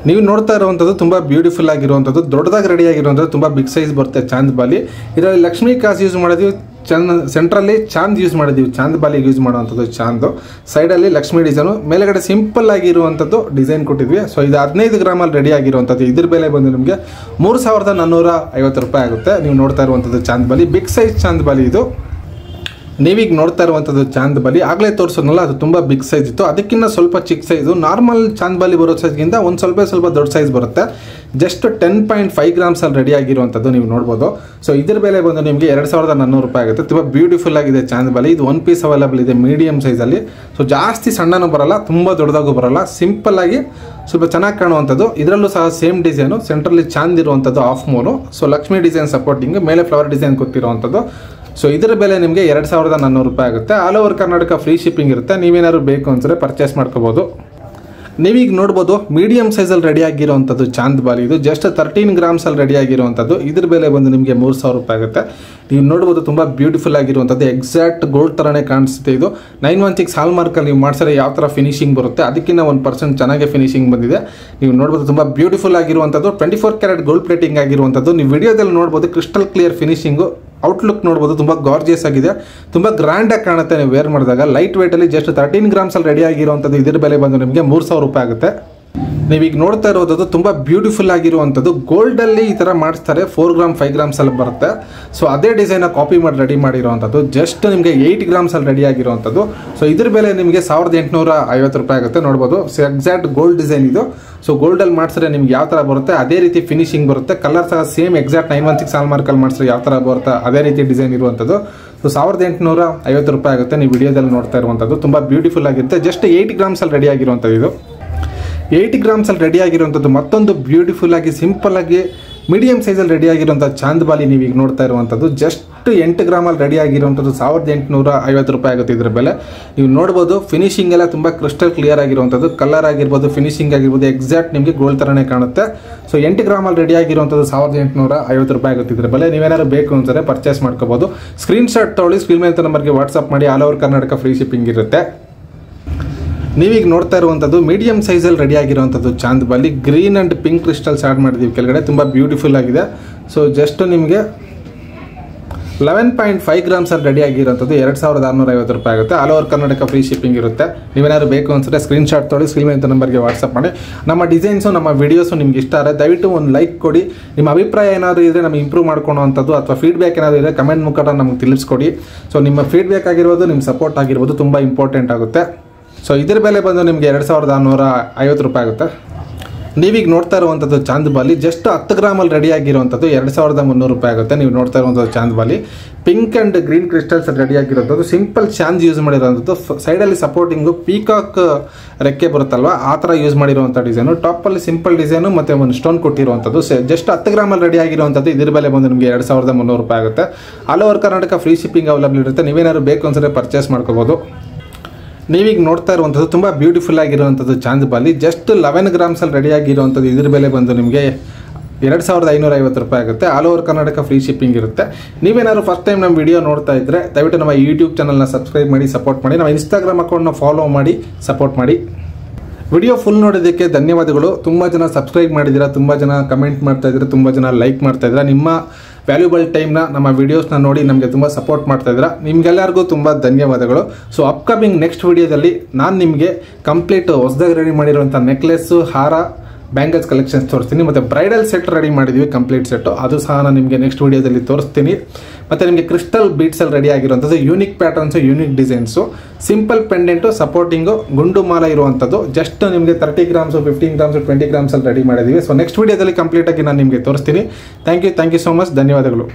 ನೀವು ನೋಡ್ತಾ ಇರುವಂಥದ್ದು ತುಂಬ ಬ್ಯೂಟಿಫುಲ್ ಆಗಿರುವಂಥದ್ದು, ದೊಡ್ಡದಾಗಿ ರೆಡಿ ಆಗಿರುವಂಥದ್ದು, ತುಂಬ ಬಿಗ್ ಸೈಜ್ ಬರುತ್ತೆ ಚಾಂದ್ ಬಾಲಿ. ಇದರಲ್ಲಿ ಲಕ್ಷ್ಮೀ ಕಾಸ್ ಯೂಸ್ ಮಾಡಿದ್ವಿ, ಸೆಂಟ್ರಲ್ಲಿ ಚಾಂದ್ ಯೂಸ್ ಮಾಡಿದ್ದೀವಿ, ಚಾಂದ್ ಬಾಲಿಗೆ ಯೂಸ್ ಮಾಡುವಂಥದ್ದು ಚಾಂದು. ಸೈಡಲ್ಲಿ ಲಕ್ಷ್ಮೀ ಡಿಸೈನು, ಮೇಲೆಗಡೆ ಸಿಂಪಲ್ ಆಗಿರುವಂಥದ್ದು ಡಿಸೈನ್ ಕೊಟ್ಟಿದ್ವಿ. ಸೊ ಇದು 15 ಗ್ರಾಮಲ್ಲಿ ರೆಡಿ ಆಗಿರುವಂಥದ್ದು. ಇದ್ರ ಬೆಲೆ ಬಂದು ನಿಮಗೆ 3450 ರೂಪಾಯಿ ಆಗುತ್ತೆ. ನೀವು ನೋಡ್ತಾ ಇರುವಂಥದ್ದು ಚಾಂದ್ ಬಾಲಿ, ಬಿಗ್ ಸೈಜ್ ಚಾಂದ್ ಬಾಲಿ ಇದು. ನೀವೀಗ ನೋಡ್ತಾ ಇರುವಂಥದ್ದು ಚಾಂದ್ ಬಾಲಿ ಆಗಲೇ ತೋರಿಸೋನಲ್ಲ ಅದು ತುಂಬ ಬಿಗ್ ಸೈಜ್ ಇತ್ತು, ಅದಕ್ಕಿಂತ ಸ್ವಲ್ಪ ಚಿಕ್ಕ ಸೈಜು. ನಾರ್ಮಲ್ ಚಾಂದ್ ಬಾಲಿ ಬರೋ ಸೈಜ್ಗಿಂತ ಒಂದು ಸ್ವಲ್ಪ ದೊಡ್ಡ ಸೈಜ್ ಬರುತ್ತೆ. ಜಸ್ಟ್ 10.5 ಗ್ರಾಮ್ಸಲ್ಲಿ ರೆಡಿ ಆಗಿರುವಂಥದ್ದು ನೀವು ನೋಡ್ಬೋದು. ಸೊ ಇದ್ರ ಬೆಲೆ ಬಂದು ನಿಮಗೆ 2400 ರೂಪಾಯಿ ಆಗುತ್ತೆ. ತುಂಬ ಬ್ಯೂಟಿಫುಲ್ ಆಗಿದೆ ಚಾಂದ್ ಬಾಲಿ. ಇದು 1 ಪೀಸ್ ಅವೈಲೇಬಲ್ ಇದೆ ಮೀಡಿಯಮ್ ಸೈಜಲ್ಲಿ. ಸೊ ಜಾಸ್ತಿ ಸಣ್ಣನೂ ಬರಲ್ಲ, ತುಂಬ ದೊಡ್ಡದಾಗೂ ಬರಲ್ಲ, ಸಿಂಪಲ್ ಆಗಿ ಸ್ವಲ್ಪ ಚೆನ್ನಾಗಿ ಕಾಣುವಂಥದ್ದು. ಇದರಲ್ಲೂ ಸಹ ಸೇಮ್ ಡಿಸೈನು, ಸೆಂಟ್ರಲ್ಲಿ ಚಾಂದ್ ಇರುವಂಥದ್ದು ಹಾಫ್ ಮೂರು. ಸೊ ಲಕ್ಷ್ಮಿ ಡಿಸೈನ್ ಸಪೋರ್ಟಿಂಗ್, ಮೇಲೆ ಫ್ಲವರ್ ಡಿಸೈನ್ ಕೊಟ್ಟಿರುವಂಥದ್ದು. ಸೊ ಇದರ ಬೆಲೆ ನಿಮಗೆ 2400 ರೂಪಾಯಿ ಆಗುತ್ತೆ. All over Karnataka free shipping ಇರುತ್ತೆ. ನೀವೇನಾದ್ರು ಬೇಕು ಅಂದರೆ ಪರ್ಚೇಸ್ ಮಾಡ್ಕೋಬೋದು. ನೀವೀಗ ನೋಡ್ಬೋದು ಮೀಡಿಯಮ್ ಸೈಜಲ್ಲಿ ರೆಡಿ ಆಗಿರೋವಂಥದ್ದು ಚಾಂದ್ ಬಾಲಿ. ಇದು ಜಸ್ಟ್ 13 ಗ್ರಾಮ್ಸಲ್ಲಿ ರೆಡಿ ಆಗಿರುವಂಥದ್ದು. ಇದ್ರ ಬೆಲೆ ಬಂದು ನಿಮಗೆ 3000 ರೂಪಾಯಿ ಆಗುತ್ತೆ. ನೀವು ನೋಡ್ಬೋದು ತುಂಬ ಬ್ಯೂಟಿಫುಲ್ ಆಗಿರುವಂಥದ್ದು, ಎಕ್ಸಾಕ್ಟ್ ಗೋಲ್ಡ್ ಥರನೇ ಕಾಣಿಸುತ್ತೆ. ಇದು 916 ಹಾಲ್ ಮಾರ್ಕಲ್ಲಿ ನೀವು ಮಾಡಿಸಿದ್ರೆ ಯಾವ ಥರ ಫಿನಿಶಿಂಗ್ ಬರುತ್ತೆ ಅದಕ್ಕಿಂತ 1% ಚೆನ್ನಾಗಿ ಫಿನಿಶಿಂಗ್ ಬಂದಿದೆ. ನೀವು ನೋಡ್ಬೋದು ತುಂಬ ಬ್ಯೂಟಿಫುಲ್ ಆಗಿರುವಂಥದ್ದು, 24 ಕ್ಯಾರೆಟ್ ಗೋಲ್ಡ್ ಪ್ಲೇಟಿಂಗ್ ಆಗಿರುವಂಥದ್ದು. ನೀವು ವಿಡಿಯೋದಲ್ಲಿ ನೋಡ್ಬೋದು ಕ್ರಿಸ್ಟಲ್ ಕ್ಲಿಯರ್ ಫಿನಿಶಿಂಗು. ಔಟ್ಲುಕ್ ನೋಡ್ಬೋದು ತುಂಬ ಗಾರ್ಜಿಯಸ್ ಆಗಿದೆ, ತುಂಬ ಗ್ರ್ಯಾಂಡಾಗಿ ಕಾಣುತ್ತೆ ನೀವು ವೇರ್ ಮಾಡಿದಾಗ. ಲೈಟ್ ವೆಯ್ಟಲ್ಲಿ ಜಸ್ಟ್ 13 ಗ್ರಾಮ್ಸಲ್ಲಿ ರೆಡಿ ಆಗಿರುವಂಥದ್ದು. ಇದ್ರ ಬೆಲೆ ಬಂದು ನಿಮಗೆ 3000 ರೂಪಾಯಿ ಆಗುತ್ತೆ. ನೀವೀಗ ನೋಡ್ತಾ ಇರೋದು ತುಂಬ ಬ್ಯೂಟಿಫುಲ್ ಆಗಿರುವಂಥದ್ದು, ಗೋಲ್ಡಲ್ಲಿ ಈ ಥರ ಮಾಡಿಸ್ತಾರೆ. 4 ಗ್ರಾಮ್ 5 ಗ್ರಾಮ್ಸಲ್ಲಿ ಬರುತ್ತೆ. ಸೊ ಅದೇ ಡಿಸೈನ ಕಾಪಿ ಮಾಡಿ ರೆಡಿ ಮಾಡಿರೋವಂಥದ್ದು. ಜಸ್ಟ್ ನಿಮಗೆ 8 ಗ್ರಾಮ್ಸಲ್ಲಿ ರೆಡಿ ಆಗಿರುವಂಥದ್ದು. ಸೊ ಇದ್ರ ಬೆಲೆ ನಿಮಗೆ 1850 ರೂಪಾಯಿ ಆಗುತ್ತೆ. ನೋಡ್ಬೋದು ಎಕ್ಸಾಕ್ಟ್ ಗೋಲ್ಡ್ ಡಿಸೈನ್ ಇದು. ಸೊ ಗೋಲ್ಡಲ್ಲಿ ಮಾಡಿಸಿದ್ರೆ ನಿಮ್ಗೆ ಯಾವ ಥರ ಬರುತ್ತೆ ಅದೇ ರೀತಿ ಫಿನಿಶಿಂಗ್ ಬರುತ್ತೆ. ಕಲರ್ ಸಹ ಸೇಮ್ ಎಕ್ಸಾಕ್ಟ್ 916 ಹಾಲ್ ಮಾರ್ಕಲ್ಲಿ ಮಾಡಿಸಿದ್ರೆ ಯಾವ ಥರ ಬರುತ್ತೆ ಅದೇ ರೀತಿ ಡಿಸೈನ್ ಇರುವಂಥದ್ದು. ಸೊ 1850 ರೂಪಾಯಿ ಆಗುತ್ತೆ. ನೀವು ವಿಡಿಯೋದಲ್ಲಿ ನೋಡ್ತಾ ಇರುವಂಥದ್ದು ತುಂಬ ಬ್ಯೂಟಿಫುಲ್ ಆಗಿರುತ್ತೆ. ಜಸ್ಟ್ 8 ಗ್ರಾಮ್ಸಲ್ಲಿ ರೆಡಿ ಆಗಿರುವಂಥದ್ದು. ಇದು 8 ಗ್ರಾಮ್ಸಲ್ಲಿ ರೆಡಿ ಆಗಿರುವಂಥದ್ದು. ಮತ್ತೊಂದು ಬ್ಯೂಟಿಫುಲ್ ಆಗಿ ಸಿಂಪಲ್ ಆಗಿ ಮೀಡಿಯಮ್ ಸೈಜಲ್ಲಿ ರೆಡಿ ಆಗಿರುವಂಥ ಚಾಂದ್ ಬಾಲಿ ನೀವೀಗ ನೋಡ್ತಾ ಇರುವಂಥದ್ದು. ಜಸ್ಟ್ 8 ಗ್ರಾಮಲ್ಲಿ ರೆಡಿ ಆಗಿರುವಂಥದ್ದು 1850 ರೂಪಾಯಿ ಆಗುತ್ತೆ ಇದರ ಬೆಲೆ. ನೀವು ನೋಡ್ಬೋದು ಫಿನಿಶಿಂಗ್ ಎಲ್ಲ ತುಂಬ ಕ್ರಿಸ್ಟಲ್ ಕ್ಲಿಯರ್ ಆಗಿರುವಂಥದ್ದು. ಕಲರ್ ಆಗಿರ್ಬೋದು, ಫಿನಿಶಿಂಗ್ ಆಗಿರ್ಬೋದು ಎಕ್ಸಾಕ್ಟ್ ನಿಮಗೆ ಗೋಲ್ಡ್ ಥರನೇ ಕಾಣುತ್ತೆ. ಸೊ 8 ಗ್ರಾಮಲ್ಲಿ ರೆಡಿ ಆಗಿರುವಂಥದ್ದು 1850 ರೂಪಾಯಿ ಆಗುತ್ತೆ ಇದರ ಬೆಲೆ. ನೀವೇನಾದ್ರು ಬೇಕು ಅಂದರೆ ಪರ್ಚೇಸ್ ಮಾಡ್ಕೋಬೋದು. ಸ್ಕ್ರೀನ್ಶಾಟ್ ತೊಗೊಳ್ಳಿ, ಸ್ಕ್ರೀನ್ ಮೇಲೆ ನಂಬರ್ಗೆ ವಾಟ್ಸಪ್ ಮಾಡಿ. All over Karnataka free shipping ಇರುತ್ತೆ. ನೀವೀಗ ನೋಡ್ತಾ ಇರುವಂಥದ್ದು ಮೀಡಿಯಮ್ ಸೈಜಲ್ಲಿ ರೆಡಿ ಆಗಿರುವಂಥದ್ದು chand bali. Green and pink crystals add ಮಾಡಿದ್ದೀವಿ ಕೆಳಗಡೆ, ತುಂಬ ಬ್ಯೂಟಿಫುಲ್ ಆಗಿದೆ. ಸೊ ಜಸ್ಟ್ ನಿಮಗೆ 11.5 ಗ್ರಾಮ್ಸಲ್ಲಿ ರೆಡಿ ಆಗಿರುವಂಥದ್ದು 2650 ರೂಪಾಯಿ ಆಗುತ್ತೆ. All over Karnataka free shipping ಇರುತ್ತೆ. ನೀವೇನಾದ್ರು ಬೇಕು ಅನ್ಸುತ್ತೆ ಸ್ಕ್ರೀನ್ಶಾಟ್ ತೊಗೊಳ್ಳಿ, ಸ್ಕ್ರೀನ್ ಮೇಲೆ ನಂಬರ್ಗೆ ವಾಟ್ಸಪ್ ಮಾಡಿ. ನಮ್ಮ ಡಿಸೈನ್ಸು ನಮ್ಮ ವಿಡಿಯೋಸು ನಿಮ್ಗೆ ಇಷ್ಟ ಆದರೆ ದಯವಿಟ್ಟು ಒಂದು ಲೈಕ್ ಕೊಡಿ. ನಿಮ್ಮ ಅಭಿಪ್ರಾಯ ಏನಾದರೂ ಇದ್ದರೆ ನಮಗೆ ಇಂಪ್ರೂವ್ ಮಾಡ್ಕೊಳ್ಳೋವಂಥದ್ದು ಅಥವಾ ಫೀಡ್ಬ್ಯಾಕ್ ಏನಾದರೂ ಇದ್ದರೆ ಕಮೆಂಟ್ ಮುಖಾಂತರ ನಮಗೆ ತಿಳಿಸ್ಕೊಡಿ. ಸೊ ನಿಮ್ಮ ಫೀಡ್ಬ್ಯಾಕ್ ಆಗಿರ್ಬೋದು, ನಿಮ್ಮ ಸಪೋರ್ಟ್ ಆಗಿರ್ಬೋದು ತುಂಬ ಇಂಪಾರ್ಟೆಂಟ್ ಆಗುತ್ತೆ. ಸೊ ಇದ್ರ ಬೆಲೆ ಬಂದು ನಿಮಗೆ 2650 ರೂಪಾಯಿ ಆಗುತ್ತೆ. ನೀವೀಗ ನೋಡ್ತಾ ಇರುವಂಥದ್ದು ಚಾಂದ್ ಬಾಲಿ ಜಸ್ಟ್ 10 ಗ್ರಾಮಲ್ಲಿ ರೆಡಿ ಆಗಿರುವಂಥದ್ದು 2300 ರೂಪಾಯಿ ಆಗುತ್ತೆ. ನೀವು ನೋಡ್ತಾ ಇರುವಂಥದ್ದು chand bali pink and green crystals ready ಆಗಿರುವಂಥದ್ದು. ಸಿಂಪಲ್ ಚಾಂದ್ ಯೂಸ್ ಮಾಡಿರೋವಂಥದ್ದು. ಸೈಡಲ್ಲಿ ಸಪೋರ್ಟಿಂಗು ಪೀಕಾಕ್ ರೆಕ್ಕೆ ಬರುತ್ತಲ್ವ ಆ ಥರ ಯೂಸ್ ಮಾಡಿರುವಂಥ ಡಿಸೈನು. ಟಾಪಲ್ಲಿ ಸಿಂಪಲ್ ಡಿಸೈನು ಮತ್ತು ಒಂದು ಸ್ಟೋನ್ ಕೊಟ್ಟಿರುವಂಥದ್ದು. ಜಸ್ಟ್ 10 ಗ್ರಾಮಲ್ಲಿ ರೆಡಿ ಆಗಿರುವಂಥದ್ದು. ಇದ್ರ ಬೆಲೆ ಬಂದು ನಿಮಗೆ 2300 ರೂಪಾಯಿ ಆಗುತ್ತೆ. All over Karnataka free shipping available ಇರುತ್ತೆ. ನೀವೇನಾದ್ರು ಬೇಕು ಅನ್ಸರೆ ಪರ್ಚೇಸ್ ಮಾಡ್ಕೋಬೋದು. ನೀವೀಗ ನೋಡ್ತಾ ಇರುವಂಥದ್ದು ತುಂಬ ಬ್ಯೂಟಿಫುಲ್ ಆಗಿರುವಂಥದ್ದು ಚಾಂದ್ ಬಾಲಿ. ಜಸ್ಟ್ 11 ಗ್ರಾಮ್ಸಲ್ಲಿ ರೆಡಿ ಆಗಿರುವಂಥದ್ದು. ಇದ್ರ ಬೆಲೆ ಬಂದು ನಿಮಗೆ 2550 ರೂಪಾಯಿ ಆಗುತ್ತೆ. All over Karnataka free shipping ಇರುತ್ತೆ. ನೀವೇನಾದ್ರು ಫಸ್ಟ್ ಟೈಮ್ ನಮ್ಮ ವಿಡಿಯೋ ನೋಡ್ತಾ ಇದ್ದರೆ ದಯವಿಟ್ಟು ನಮ್ಮ ಯೂಟ್ಯೂಬ್ ಚಾನಲ್ನ ಸಬ್ಸ್ಕ್ರೈಬ್ ಮಾಡಿ, ಸಪೋರ್ಟ್ ಮಾಡಿ. ನಮ್ಮ ಇನ್ಸ್ಟಾಗ್ರಾಮ್ ಅಕೌಂಟ್ನ ಫಾಲೋ ಮಾಡಿ, ಸಪೋರ್ಟ್ ಮಾಡಿ. ವಿಡಿಯೋ ಫುಲ್ ನೋಡೋದಕ್ಕೆ ಧನ್ಯವಾದಗಳು. ತುಂಬ ಜನ ಸಬ್ಸ್ಕ್ರೈಬ್ ಮಾಡಿದ್ದೀರಾ, ತುಂಬ ಜನ ಕಮೆಂಟ್ ಮಾಡ್ತಾ ಇದ್ದೀರಾ, ತುಂಬ ಜನ ಲೈಕ್ ಮಾಡ್ತಾ ಇದ್ದೀರಾ. ನಿಮ್ಮ ವ್ಯಾಲ್ಯೂಬಲ್ ಟೈಮ್ನ ನಮ್ಮ ವೀಡಿಯೋಸ್ನ ನೋಡಿ ನಮಗೆ ತುಂಬ ಸಪೋರ್ಟ್ ಮಾಡ್ತಾ ಇದ್ದೀರಾ. ನಿಮಗೆಲ್ಲರಿಗೂ ತುಂಬ ಧನ್ಯವಾದಗಳು. ಸೊ ಅಪ್ಕಮಿಂಗ್ ನೆಕ್ಸ್ಟ್ ವಿಡಿಯೋದಲ್ಲಿ ನಾನು ನಿಮಗೆ ಕಂಪ್ಲೀಟ್ ಹೊಸದಾಗಿ ರೆಡಿ ಮಾಡಿರುವಂಥ ನೆಕ್ಲೆಸ್ಸು, ಹಾರ, ಬ್ಯಾಂಗಲ್ಸ್ ಕಲೆಕ್ಷನ್ಸ್ ತೋರಿಸ್ತೀನಿ. ಮತ್ತು ಬ್ರೈಡಲ್ ಸೆಟ್ ರೆಡಿ ಮಾಡಿದ್ದೀವಿ ಕಂಪ್ಲೀಟ್ ಸೆಟ್ಟು, ಅದು ಸಹ ನಾನು ನಿಮಗೆ ನೆಕ್ಸ್ಟ್ ವಿಡಿಯೋದಲ್ಲಿ ತೋರಿಸ್ತೀನಿ. ಮತ್ತು ನಿಮಗೆ ಕ್ರಿಸ್ಟಲ್ ಬೀಟ್ಸಲ್ಲಿ ರೆಡಿ ಆಗಿರುವಂಥದ್ದು unique patterns, unique designs, simple pendant, supporting, ಗುಂಡು ಮಾಲ ಇರುವಂಥದ್ದು. ಜಸ್ಟ್ ನಿಮಗೆ 30 ಗ್ರಾಮ್ಸು, 15 ಗ್ರಾಮ್ಸು, 20 ಗ್ರಾಮ್ಸಲ್ಲಿ ರೆಡಿ ಮಾಡಿದ್ದೀವಿ. ಸೊ ನೆಕ್ಸ್ಟ್ ವಿಡಿಯೋದಲ್ಲಿ ಕಂಪ್ಲೀಟಾಗಿ ನಾನು ನಿಮಗೆ ತೋರಿಸ್ತೀನಿ. Thank you so much. ಧನ್ಯವಾದಗಳು.